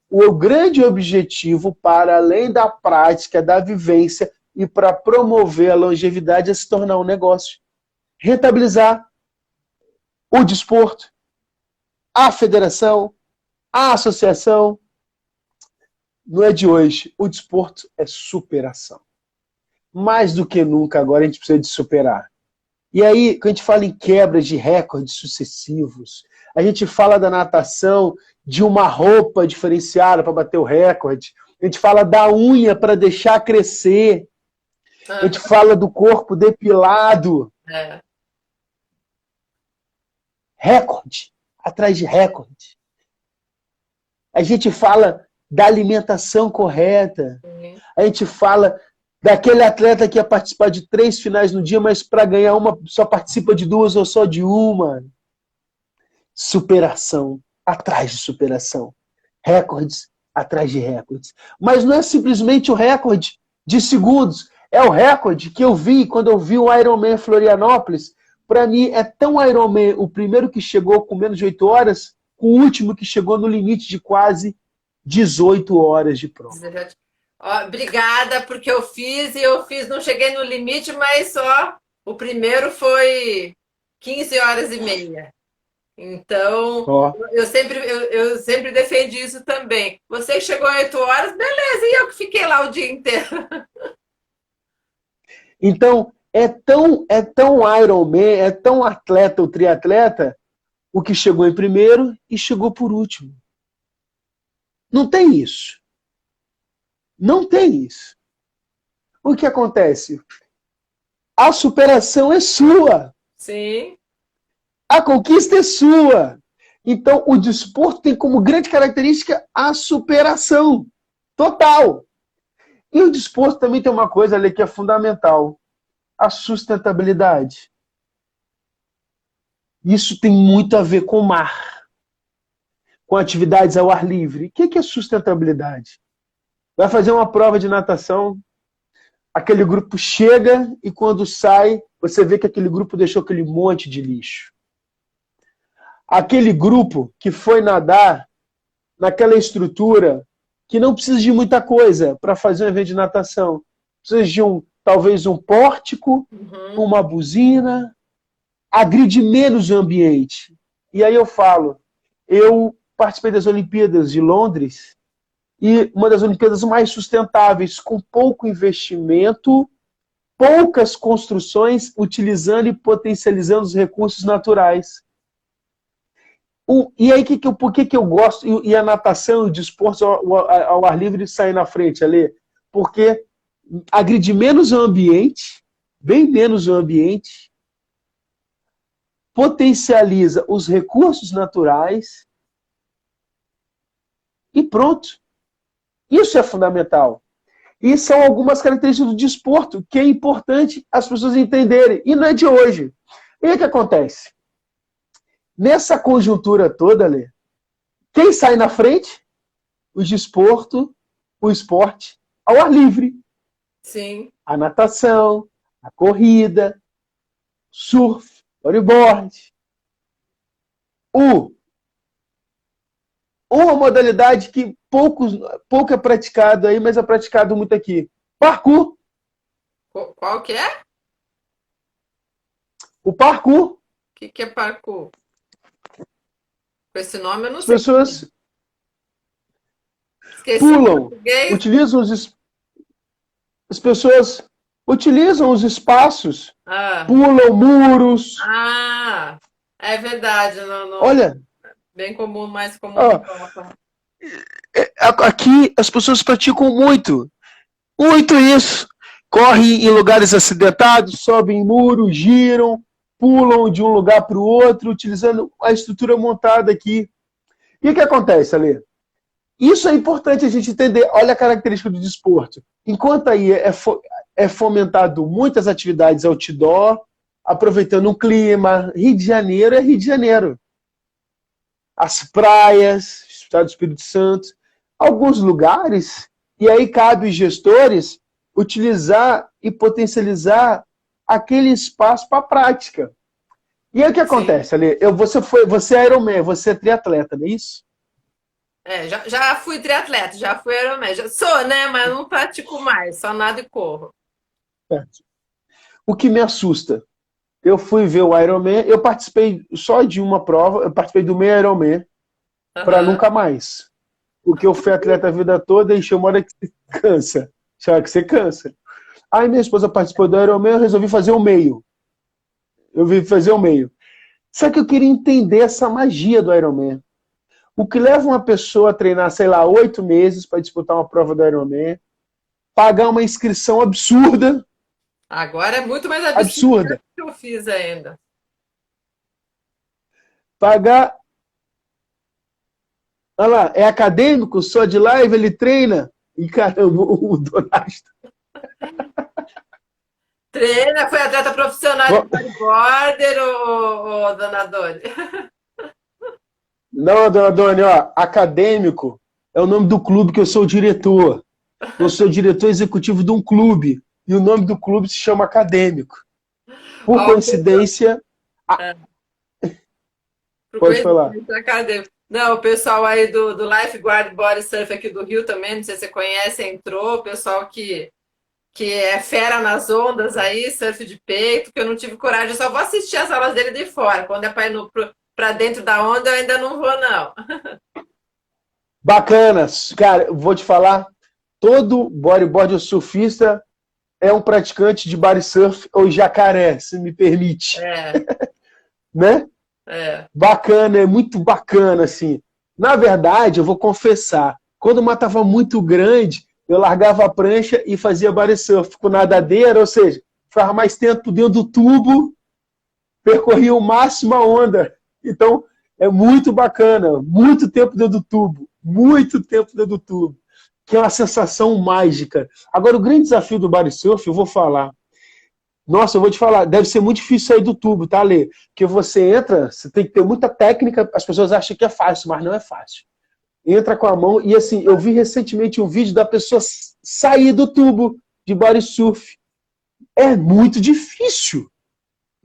o grande objetivo, para além da prática, da vivência e para promover a longevidade, é se tornar um negócio. Rentabilizar o desporto, a federação, a associação. Não é de hoje. O desporto é superação. Mais do que nunca, agora a gente precisa de superar. E aí, quando a gente fala em quebras de recordes sucessivos, a gente fala da natação, de uma roupa diferenciada para bater o recorde, a gente fala da unha para deixar crescer, a gente fala do corpo depilado. Recorde, atrás de recorde. A gente fala da alimentação correta, a gente fala daquele atleta que ia participar de 3 finais no dia, mas para ganhar uma só participa de 2 ou só de uma. Superação, atrás de superação. Recordes, atrás de recordes. Mas não é simplesmente o recorde de segundos, é o recorde que eu vi quando eu vi o Ironman Florianópolis. Para mim é tão Ironman o primeiro que chegou com menos de 8 horas, com o último que chegou no limite de quase 18 horas de prova. Obrigada, porque eu fiz, não cheguei no limite, mas só O primeiro foi 15 horas e meia. Então, Ó. eu sempre defendi isso também. Você chegou às 8 horas, beleza, e eu que fiquei lá o dia inteiro. Então, é tão Iron Man, é tão atleta ou triatleta, o que chegou em primeiro e chegou por último. Não tem isso. Não tem isso. O que acontece? A superação é sua. Sim. A conquista é sua. Então, o desporto tem como grande característica a superação total. E o desporto também tem uma coisa ali que é fundamental: a sustentabilidade. Isso tem muito a ver com o mar, com atividades ao ar livre. O que é sustentabilidade? Vai fazer uma prova de natação, aquele grupo chega e quando sai, você vê que aquele grupo deixou aquele monte de lixo. Aquele grupo que foi nadar naquela estrutura que não precisa de muita coisa para fazer um evento de natação. Precisa de talvez um pórtico, uma buzina, agride menos o ambiente. E aí eu falo, eu participei das Olimpíadas de Londres e uma das Olimpíadas mais sustentáveis, com pouco investimento, poucas construções, utilizando e potencializando os recursos naturais. E aí, por que eu gosto? E a natação, o desporto ao ar livre sair na frente, Ale? Porque agride menos o ambiente, bem menos o ambiente, potencializa os recursos naturais e pronto. Isso é fundamental. E são algumas características do desporto que é importante as pessoas entenderem. E não é de hoje. E o que acontece? Nessa conjuntura toda, Lê, quem sai na frente? O desporto, o esporte ao ar livre. Sim. A natação, a corrida, surf, bodyboard. Uma modalidade que pouco é praticado aí, mas é praticado muito aqui. Parkour. Qual que é? O parkour. O que é parkour? Com esse nome eu não As sei. pessoas Esqueci o pulam, português. utilizam as pessoas utilizam os espaços, pulam muros. Ah, é verdade. Olha, bem comum, mais comum ó, na Europa. aqui as pessoas praticam muito isso. Correm em lugares acidentados, sobem muros, giram, pulam de um lugar para o outro, utilizando a estrutura montada aqui. E o que acontece, Ale? Isso é importante a gente entender. Olha a característica do desporto. Enquanto aí é fomentado muitas atividades outdoor, aproveitando o clima, Rio de Janeiro é Rio de Janeiro. As praias, Estado do Espírito Santo, alguns lugares, e aí cabe os gestores utilizar e potencializar aquele espaço para a prática. E aí o que acontece, Ale? Você é Ironman, você é triatleta, não é isso? Já fui triatleta, já fui Ironman. Já sou, né? Mas não pratico mais, só nado e corro. O que me assusta, eu fui ver o Ironman, eu participei só de uma prova, eu participei do meio Ironman, para nunca mais. Porque eu fui atleta a vida toda e chama hora que você cansa. Chama que você cansa. Aí minha esposa participou do Ironman, eu resolvi fazer o meio. Só que eu queria entender essa magia do Ironman. O que leva uma pessoa a treinar, sei lá, 8 meses para disputar uma prova do Ironman, pagar uma inscrição absurda. Agora é muito mais absurda que eu fiz ainda. Pagar. Olha lá, é acadêmico, só de live ele treina. E caramba, o Donasto. Treina, foi atleta profissional de bodyboarder ou dona Doni? Não, dona Doni, ó, acadêmico é o nome do clube que eu sou o diretor. Eu sou diretor executivo de um clube. E o nome do clube se chama Acadêmico. Por coincidência. Pode falar. Acadêmico. Não, o pessoal aí do Lifeguard Body Surf aqui do Rio também, não sei se você conhece, entrou, o pessoal que que é fera nas ondas aí, surf de peito, que eu não tive coragem, eu só vou assistir as aulas dele de fora. Quando é para ir para dentro da onda, eu ainda não vou, não. Bacanas. Cara, eu vou te falar, todo bodyboard ou surfista é um praticante de body surf ou jacaré, se me permite. Né? Bacana, é muito bacana, assim. Na verdade, eu vou confessar, quando o mar estava muito grande, eu largava a prancha e fazia body surf com nadadeira, ou seja, ficava mais tempo dentro do tubo, percorria o máximo a onda. Então, é muito bacana, muito tempo dentro do tubo, muito tempo dentro do tubo, que é uma sensação mágica. Agora, o grande desafio do body surf, eu vou falar. Nossa, eu vou te falar, deve ser muito difícil sair do tubo, tá, Lê? Porque você entra, você tem que ter muita técnica, as pessoas acham que é fácil, mas não é fácil. Entra com a mão, e assim, eu vi recentemente um vídeo da pessoa sair do tubo de body surf. É muito difícil.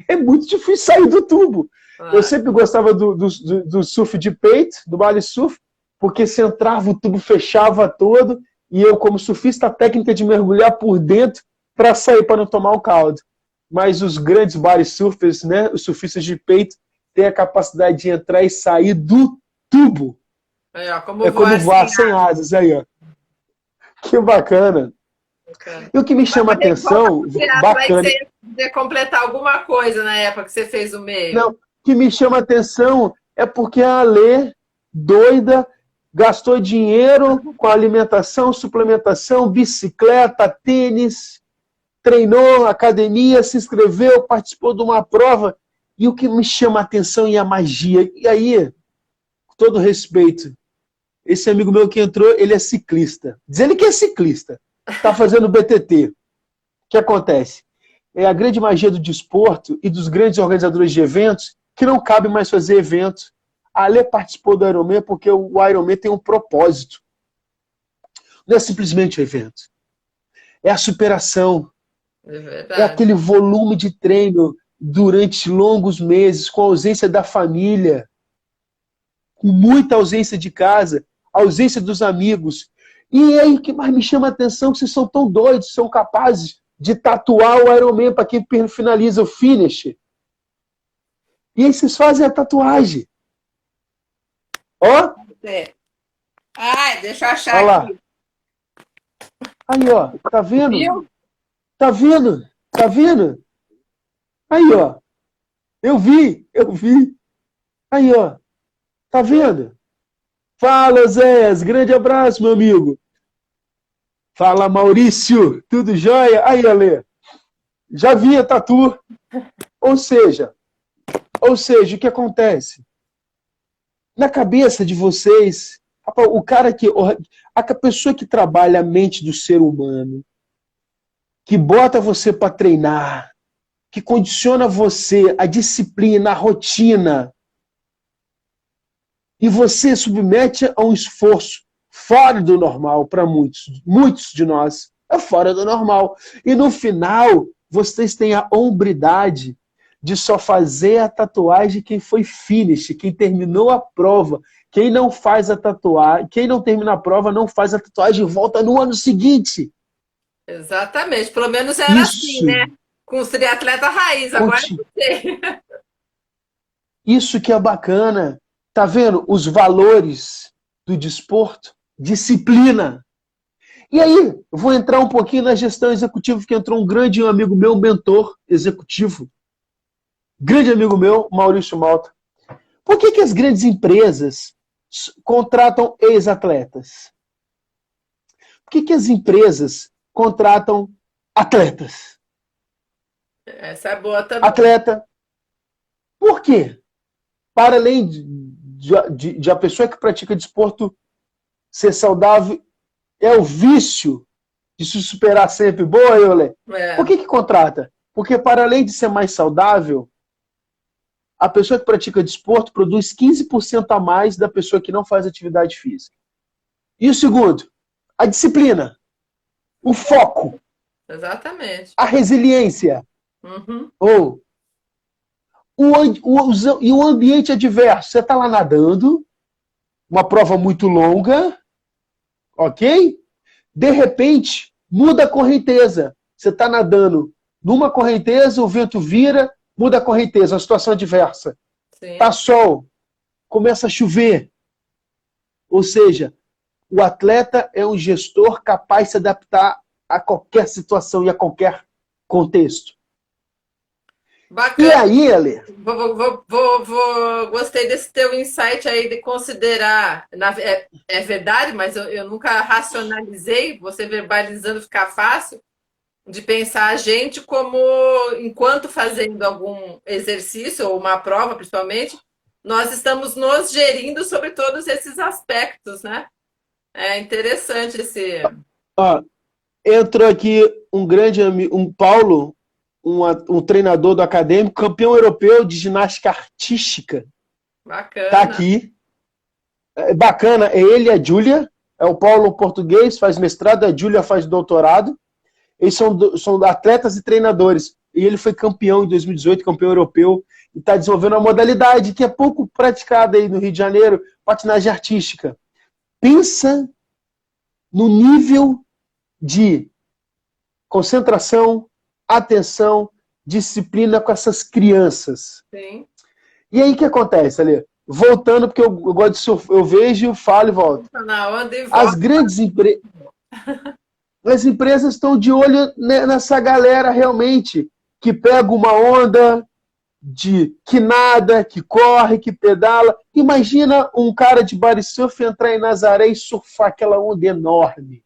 É muito difícil sair do tubo. Eu sempre gostava do surf de peito, do body surf, porque você entrava, o tubo fechava todo, e eu, como surfista, a técnica de mergulhar por dentro para sair, para não tomar o caldo. Mas os grandes body surfers, né, os surfistas de peito, têm a capacidade de entrar e sair do tubo. É como voar sem asas. Aí, ó. Que bacana. E o que me chama a atenção... Bacana. Você ia completar alguma coisa na época que você fez o meio. Não, o que me chama a atenção é porque a Alê, doida, gastou dinheiro com alimentação, suplementação, bicicleta, tênis, treinou, academia, se inscreveu, participou de uma prova. E o que me chama a atenção é a magia. E aí, com todo respeito, esse amigo meu que entrou, ele é ciclista. Diz ele que é ciclista. Está fazendo BTT. O que acontece? É a grande magia do desporto e dos grandes organizadores de eventos que não cabe mais fazer evento. A Alê participou do Ironman porque o Ironman tem um propósito. Não é simplesmente um evento. É a superação. É aquele volume de treino durante longos meses, com ausência da família, com muita ausência de casa, ausência dos amigos. E aí o que mais me chama a atenção é que vocês são tão doidos, são capazes de tatuar o Ironman para quem finaliza o finish. E aí vocês fazem a tatuagem. Ó. Ai, deixa eu achar aqui. Aí, ó. Tá vendo? Viu? Tá vendo? Tá vendo? Aí, ó. Eu vi. Aí, ó. Tá vendo? Fala, Zés. Grande abraço, meu amigo. Fala, Maurício. Tudo jóia? Aí, Ale. Já vi a tatu. Ou seja, o que acontece? Na cabeça de vocês, a pessoa que trabalha a mente do ser humano, que bota você para treinar, que condiciona você, a disciplina, a rotina, e você submete a um esforço fora do normal para muitos de nós, é fora do normal. E no final, vocês têm a hombridade de só fazer a tatuagem quem foi finish, quem terminou a prova. Quem não faz a tatuagem, quem não termina a prova, não faz a tatuagem e volta no ano seguinte. Exatamente, pelo menos era assim, né? Com os triatletas raiz, agora não sei. Isso que é bacana. Tá vendo os valores do desporto? Disciplina. E aí, eu vou entrar um pouquinho na gestão executiva, que entrou um grande amigo meu, mentor executivo. Grande amigo meu, Maurício Malta. Por que as grandes empresas contratam ex-atletas? Por que as empresas contratam atletas? Essa é boa também. Atleta. Por quê? Para além de a pessoa que pratica desporto ser saudável, é o vício de se superar sempre. Boa, Eulé. Por que contrata? Porque para além de ser mais saudável, a pessoa que pratica desporto produz 15% a mais da pessoa que não faz atividade física. E o segundo, a disciplina, o foco. Exatamente. A resiliência. Uhum. E o ambiente adverso. Você está lá nadando, uma prova muito longa, ok? De repente, muda a correnteza. Você está nadando numa correnteza, o vento vira, muda a correnteza, uma situação adversa. Sim. Tá sol, começa a chover. Ou seja, o atleta é um gestor capaz de se adaptar a qualquer situação e a qualquer contexto. Bacana. E aí, Ale? Gostei desse teu insight aí de considerar. É verdade, mas eu nunca racionalizei, você verbalizando ficar fácil, de pensar a gente como, enquanto fazendo algum exercício, ou uma prova principalmente, nós estamos nos gerindo sobre todos esses aspectos, né? É interessante esse. Ó, entrou aqui um grande amigo, um Paulo, um treinador do acadêmico, campeão europeu de ginástica artística. Bacana. Tá aqui. É bacana, é ele e a Júlia. É o Paulo português, faz mestrado, a Júlia faz doutorado. Eles são atletas e treinadores. E ele foi campeão em 2018, campeão europeu, e está desenvolvendo uma modalidade que é pouco praticada aí no Rio de Janeiro, patinagem artística. Pensa no nível de concentração, atenção, disciplina com essas crianças. Sim. E aí o que acontece, Ali? Voltando, porque eu gosto de surfar, eu vejo, falo e volto. Na onda e As grandes empresas. As empresas estão de olho nessa galera realmente, que pega uma onda, que nada, que corre, que pedala. Imagina um cara de body surf entrar em Nazaré e surfar aquela onda enorme.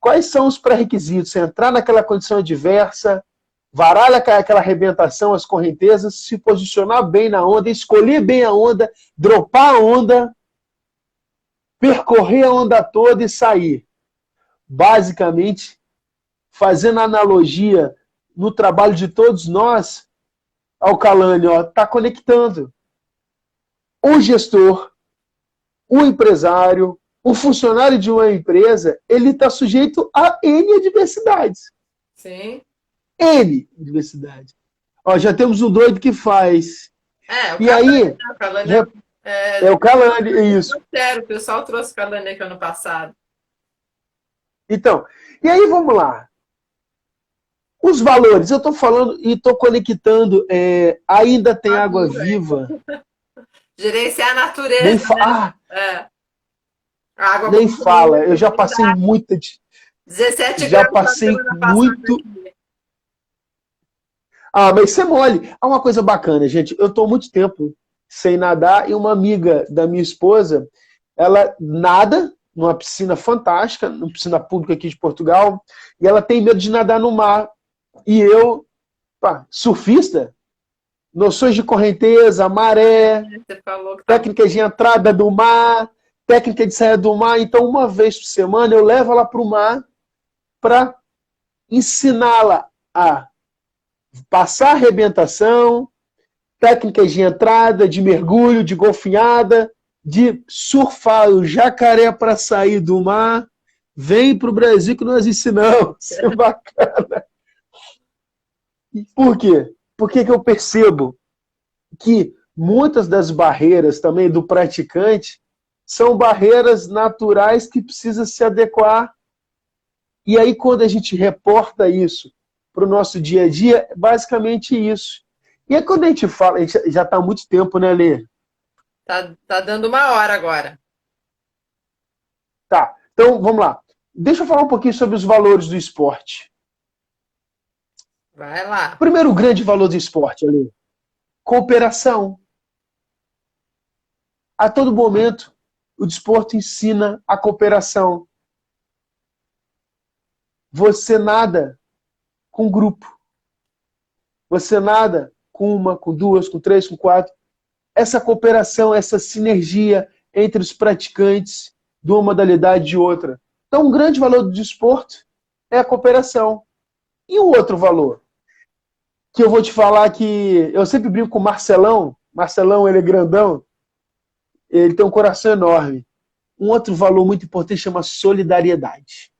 Quais são os pré-requisitos? Entrar naquela condição adversa, varar aquela arrebentação, as correntezas, se posicionar bem na onda, escolher bem a onda, dropar a onda, percorrer a onda toda e sair. Basicamente, fazendo analogia no trabalho de todos nós, Alcalane está conectando o gestor, o empresário, o funcionário de uma empresa, ele está sujeito a N adversidades. Sim. N adversidades. Já temos um doido que faz. O e aí, o Calane é o Calane, é isso. Sério, o pessoal trouxe o Calane aqui ano passado. Então, e aí vamos lá. Os valores, eu estou falando e estou conectando, ainda tem água viva. Gerenciar a natureza. Nem fala. Né? A água nem fala. Eu já passei muita. 17 já passei muito. Mas isso é mole. Há uma coisa bacana, gente. Eu estou muito tempo sem nadar e uma amiga da minha esposa, ela nada numa piscina fantástica, numa piscina pública aqui de Portugal, e ela tem medo de nadar no mar. E eu, surfista, noções de correnteza, maré, técnicas de entrada do mar, técnica de saída do mar. Então, uma vez por semana, eu levo ela para o mar para ensiná-la a passar a arrebentação, técnicas de entrada, de mergulho, de golfinhada, de surfar o jacaré para sair do mar. Vem para o Brasil que nós ensinamos. Isso é bacana. Por quê? Porque eu percebo que muitas das barreiras também do praticante são barreiras naturais que precisam se adequar. E aí, quando a gente reporta isso para o nosso dia a dia, é basicamente isso. E aí, quando a gente fala, a gente já está há muito tempo, né, Lê? Tá dando uma hora agora. Tá, então vamos lá. Deixa eu falar um pouquinho sobre os valores do esporte. Vai lá. Primeiro grande valor do esporte, Lê. Cooperação. A todo momento, o desporto ensina a cooperação. Você nada com grupo. Você nada com uma, com duas, com três, com quatro. Essa cooperação, essa sinergia entre os praticantes de uma modalidade e de outra. Então, um grande valor do desporto é a cooperação. E o outro valor? Que eu vou te falar que eu sempre brinco com o Marcelão. Marcelão, ele é grandão. Ele tem um coração enorme. Um outro valor muito importante chama solidariedade.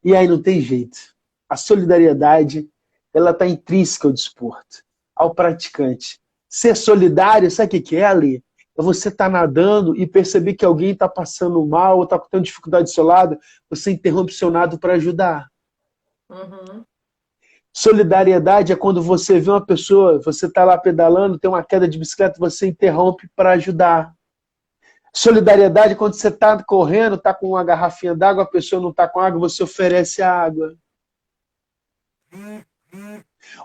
E aí não tem jeito. A solidariedade, ela está intrínseca ao desporto, ao praticante. Ser solidário, sabe o que é, Ali? É você estar nadando e perceber que alguém está passando mal ou está tendo dificuldade do seu lado, você interrompe o seu nado para ajudar. Uhum. Solidariedade é quando você vê uma pessoa, você está lá pedalando, tem uma queda de bicicleta, você interrompe para ajudar. Solidariedade é quando você está correndo, está com uma garrafinha d'água, a pessoa não está com água, você oferece água.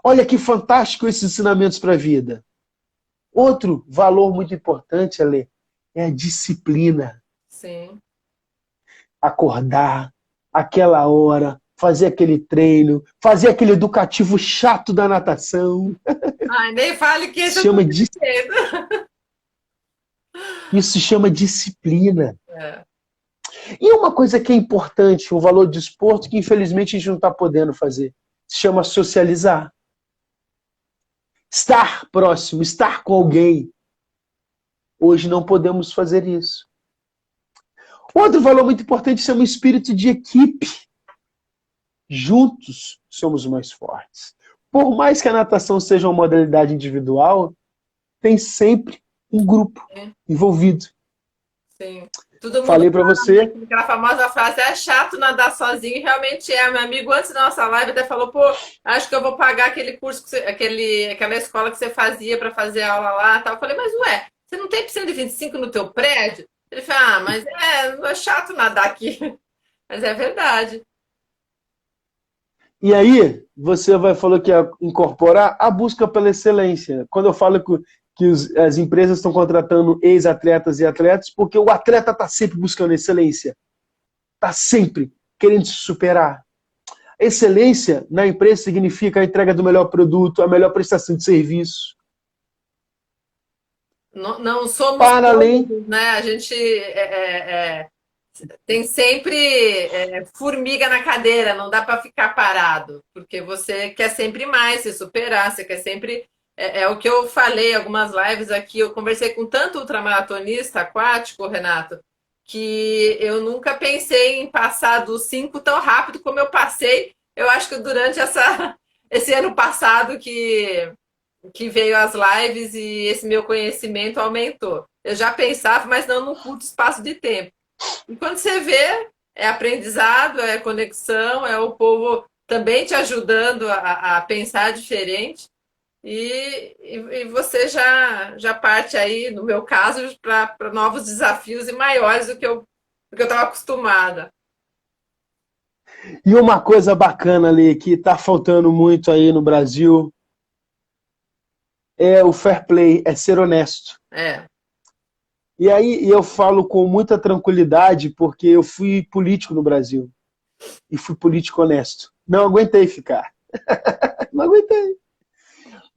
Olha que fantástico esses ensinamentos para a vida. Outro valor muito importante, Ale, é a disciplina. Sim. Acordar, aquela hora, fazer aquele treino, fazer aquele educativo chato da natação. Ai, nem fale que esse Se eu tô chama vivendo. Isso se chama disciplina. É. E uma coisa que é importante, o valor do esporte, que infelizmente a gente não está podendo fazer, se chama socializar. Estar próximo, estar com alguém. Hoje não podemos fazer isso. Outro valor muito importante chama o espírito de equipe. Juntos somos mais fortes. Por mais que a natação seja uma modalidade individual, tem sempre um grupo envolvido. Sim. Todo mundo Falei para você. aquela famosa frase, é chato nadar sozinho, e realmente é. Meu amigo, antes da nossa live, até falou, pô, acho que eu vou pagar aquele curso, aquela escola que você fazia para fazer aula lá, tal. Eu falei, mas ué, você não tem piscina de 25 no teu prédio? Ele falou, ah, mas é chato nadar aqui. Mas é verdade. E aí, você falou que ia incorporar a busca pela excelência. Quando eu falo que as empresas estão contratando ex-atletas e atletas, porque o atleta está sempre buscando excelência. Está sempre querendo se superar. Excelência na empresa significa a entrega do melhor produto, a melhor prestação de serviço. Não, não somos Para além... todos, né? A gente tem sempre formiga na cadeira, não dá para ficar parado, porque você quer sempre mais, se superar, você quer sempre. É o que eu falei algumas lives aqui. Eu conversei com tanto ultramaratonista aquático, Renato, que eu nunca pensei em passar dos 5 tão rápido como eu passei. Eu acho que durante esse ano passado que veio as lives e esse meu conhecimento aumentou. Eu já pensava, mas não num curto espaço de tempo. E quando você vê, é aprendizado, é conexão, é o povo também te ajudando a pensar diferente. E você já parte aí, no meu caso, para novos desafios e maiores do que eu estava acostumada. E uma coisa bacana ali, que está faltando muito aí no Brasil, é o fair play, é ser honesto. É. E aí eu falo com muita tranquilidade, porque eu fui político no Brasil. E fui político honesto. Não aguentei ficar. Não aguentei.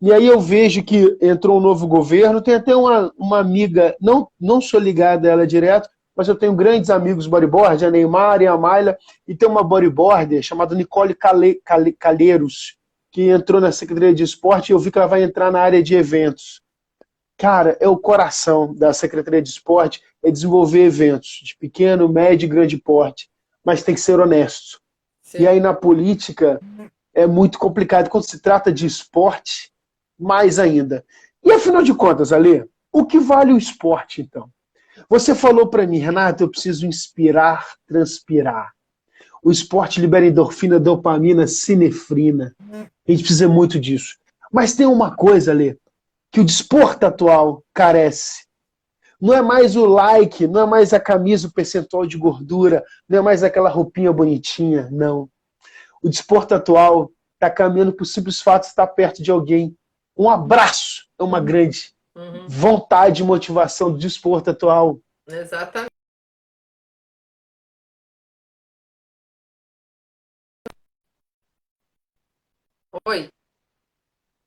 E aí eu vejo que entrou um novo governo, tem até uma amiga, não sou ligada a ela direto, mas eu tenho grandes amigos bodyboard, a Neymar e a Mayla, e tem uma bodyboarder chamada Nicole Calheiros, que entrou na Secretaria de Esporte, e eu vi que ela vai entrar na área de eventos. Cara, é o coração da Secretaria de Esporte, é desenvolver eventos de pequeno, médio e grande porte, mas tem que ser honesto. Sim. E aí na política é muito complicado. Quando se trata de esporte, mais ainda. E afinal de contas, Ale, o que vale o esporte, então? Você falou para mim, Renato, eu preciso inspirar, transpirar. O esporte libera endorfina, dopamina, sinefrina. A gente precisa muito disso. Mas tem uma coisa, Ale, que o desporto atual carece. Não é mais o like, não é mais a camisa, o percentual de gordura, não é mais aquela roupinha bonitinha, não. O desporto atual está caminhando para o simples fato de estar perto de alguém. Um abraço é uma grande vontade e motivação do desporto atual. Exatamente. Oi,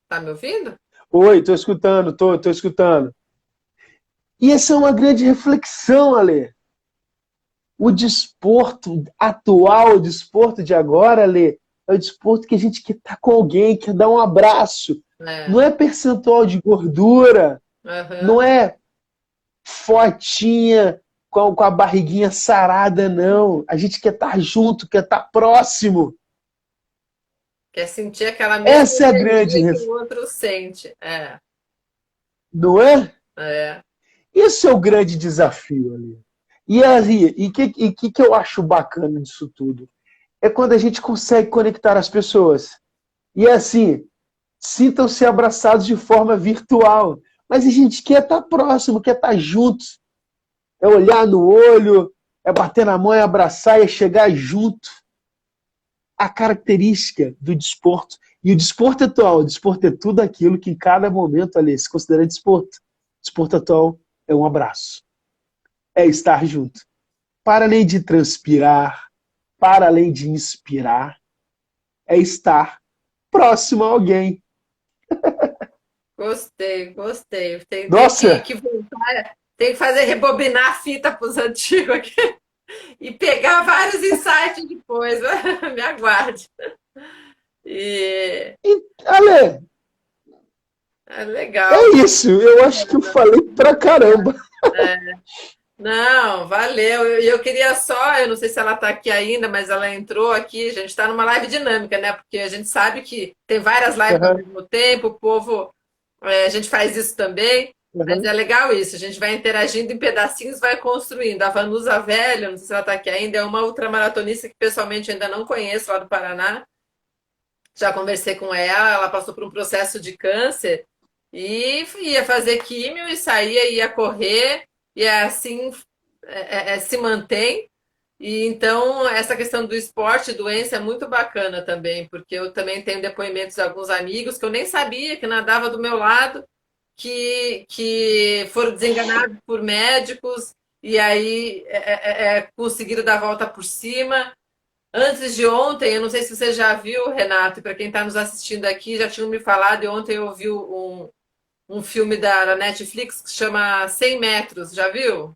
tá me ouvindo? Oi, estou escutando, tô escutando. E essa é uma grande reflexão, Ale. O desporto atual, o desporto de agora, Ale, é o desporto que a gente quer estar com alguém, quer dar um abraço. Não é percentual de gordura, não é fotinha com a barriguinha sarada, não. A gente quer estar junto, quer estar próximo. Quer sentir aquela mesma Essa é a grande que o outro sente. Não é? É. Esse é o grande desafio ali. E aí, que eu acho bacana disso tudo? É quando a gente consegue conectar as pessoas. E é assim, sintam-se abraçados de forma virtual. Mas a gente quer estar próximo, quer estar juntos. É olhar no olho, é bater na mão, é abraçar, é chegar junto. A característica do desporto. E o desporto atual, o desporto é tudo aquilo que em cada momento ali se considera desporto. Desporto atual é um abraço. É estar junto. Para além de transpirar, para além de inspirar, é estar próximo a alguém. Gostei, gostei. Tem Nossa, que voltar, tem que fazer rebobinar a fita para os antigos aqui e pegar vários insights depois. Me aguarde. E Ale, é legal. é isso. Eu acho que eu falei pra caramba. Não, valeu. E eu queria só, eu não sei se ela está aqui ainda, mas ela entrou aqui. A gente está numa live dinâmica, né? Porque a gente sabe que tem várias lives ao Uhum, mesmo tempo, o povo, a gente faz isso também. Mas uhum. é legal isso, a gente vai interagindo em pedacinhos, vai construindo. A Vanusa Velho, não sei se ela está aqui ainda, é uma ultramaratonista que pessoalmente eu ainda não conheço lá do Paraná. Já conversei com ela passou por um processo de câncer e ia fazer químio e saía, ia correr, e é assim se mantém. E então essa questão do esporte, doença é muito bacana também, porque eu também tenho depoimentos de alguns amigos que eu nem sabia que nadava do meu lado, que foram desenganados por médicos e aí conseguiram dar a volta por cima. Antes de ontem, eu não sei se você já viu, Renato, e para quem está nos assistindo aqui, já tinham me falado, e ontem eu vi um filme da Netflix que chama 100 Metros, já viu?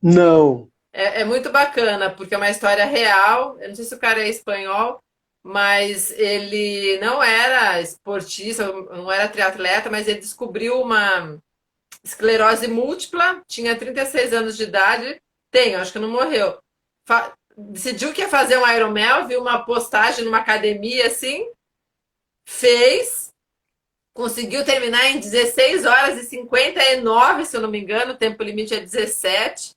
Não. É muito bacana, porque é uma história real. Eu não sei se o cara é espanhol, mas ele não era esportista, não era triatleta, mas ele descobriu uma esclerose múltipla, tinha 36 anos de idade, tem, acho que não morreu. Decidiu que ia fazer um Ironman, viu uma postagem numa academia assim, fez, conseguiu terminar em 16 horas e 59, se eu não me engano, o tempo limite é 17.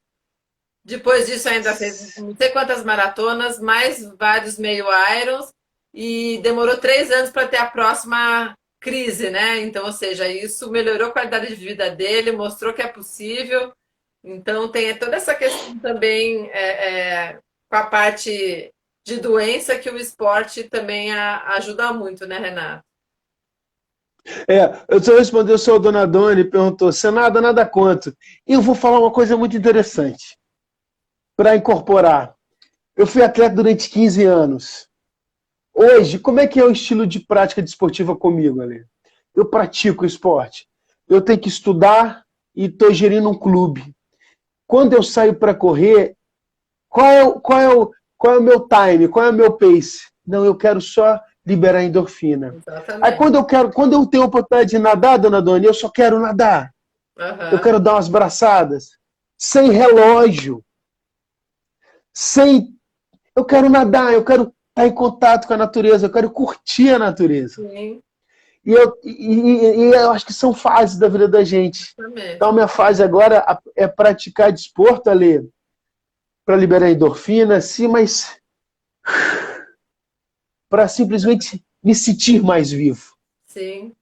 Depois disso ainda fez não sei quantas maratonas, mais vários meio irons e demorou 3 anos para ter a próxima crise, né? Então, ou seja, isso melhorou a qualidade de vida dele, mostrou que é possível. Então, tem toda essa questão também com a parte de doença que o esporte também ajuda muito, né, Renato? Eu só responder o seu Donadoni, perguntou, se nada, nada quanto. E eu vou falar uma coisa muito interessante para incorporar. Eu fui atleta durante 15 anos. Hoje, como é que é o estilo de prática desportiva comigo, Ale? Eu pratico esporte. Eu tenho que estudar e estou gerindo um clube. Quando eu saio para correr, qual é o meu time? Qual é o meu pace? Não, eu quero só liberar endorfina. Aí Exatamente. quando eu tenho a oportunidade de nadar, dona Dona, eu só quero nadar. Eu Aham. quero dar umas braçadas. Sem relógio. Sem. Eu quero nadar, eu quero estar em contato com a natureza, eu quero curtir a natureza. Sim, E eu acho que são fases da vida da gente. exatamente. Então, a minha fase agora é praticar desporto ali, para liberar endorfina, sim, mas para simplesmente me sentir mais vivo. Sim.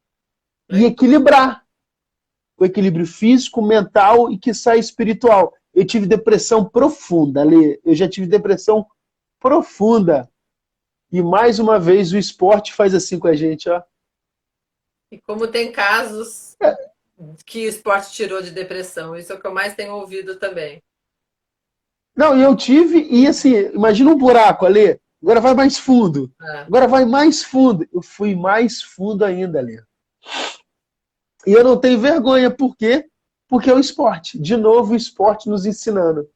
E equilibrar o equilíbrio físico, mental e que sai espiritual. Eu tive depressão profunda, Ale. Eu já tive depressão profunda. E mais uma vez o esporte faz assim com a gente, ó. E como tem casos que o esporte tirou de depressão, isso é o que eu mais tenho ouvido também. Não, e eu tive, e assim, imagina um buraco, Ale. Agora vai mais fundo. É. Agora vai mais fundo. Eu fui mais fundo ainda, Ale. E eu não tenho vergonha, por quê? Porque é o esporte. De novo, o esporte nos ensinando.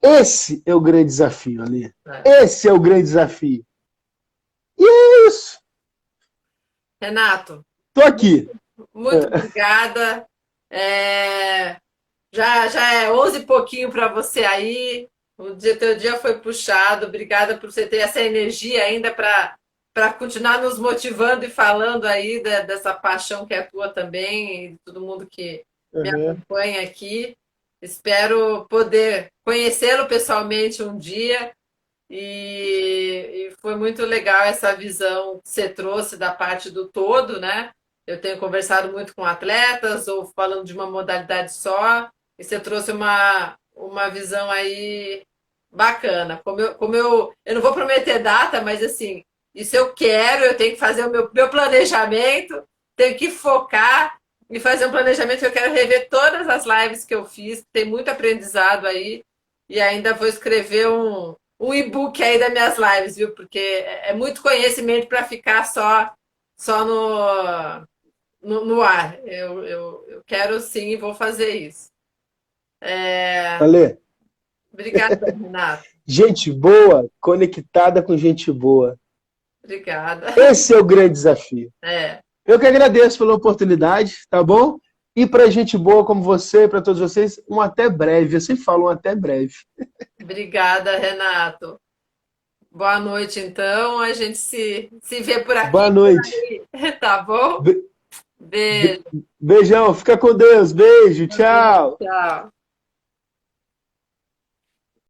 Esse é o grande desafio, Ale. É. Esse é o grande desafio. E é isso. Renato, Tô aqui. muito obrigada. É, já é 11 e pouquinho para você aí. Teu dia foi puxado. Obrigada por você ter essa energia ainda para continuar nos motivando e falando aí dessa paixão que é tua também, e de todo mundo que me Uhum. acompanha aqui. Espero poder conhecê-lo pessoalmente um dia. E foi muito legal essa visão que você trouxe da parte do todo, né? Eu tenho conversado muito com atletas ou falando de uma modalidade só, e você trouxe uma visão aí bacana. Eu não vou prometer data, mas assim, isso eu quero, eu tenho que fazer o meu planejamento, tenho que focar e fazer um planejamento. Eu quero rever todas as lives que eu fiz, tem muito aprendizado aí, e ainda vou escrever um e-book aí das minhas lives, viu? Porque é muito conhecimento para ficar só no ar. Eu quero sim e vou fazer isso. Ale, Obrigada, Renato. gente boa, conectada com gente boa. Obrigada. Esse é o grande desafio. É, Eu que agradeço pela oportunidade, tá bom? E para gente boa como você, para todos vocês, um até breve. Eu sempre falo um até breve. obrigada, Renato. Boa noite, então. A gente se vê por Boa aqui, por noite. aí. Tá bom? Be- Beijo. Beijão, fica com Deus. Beijo, tchau. Tchau.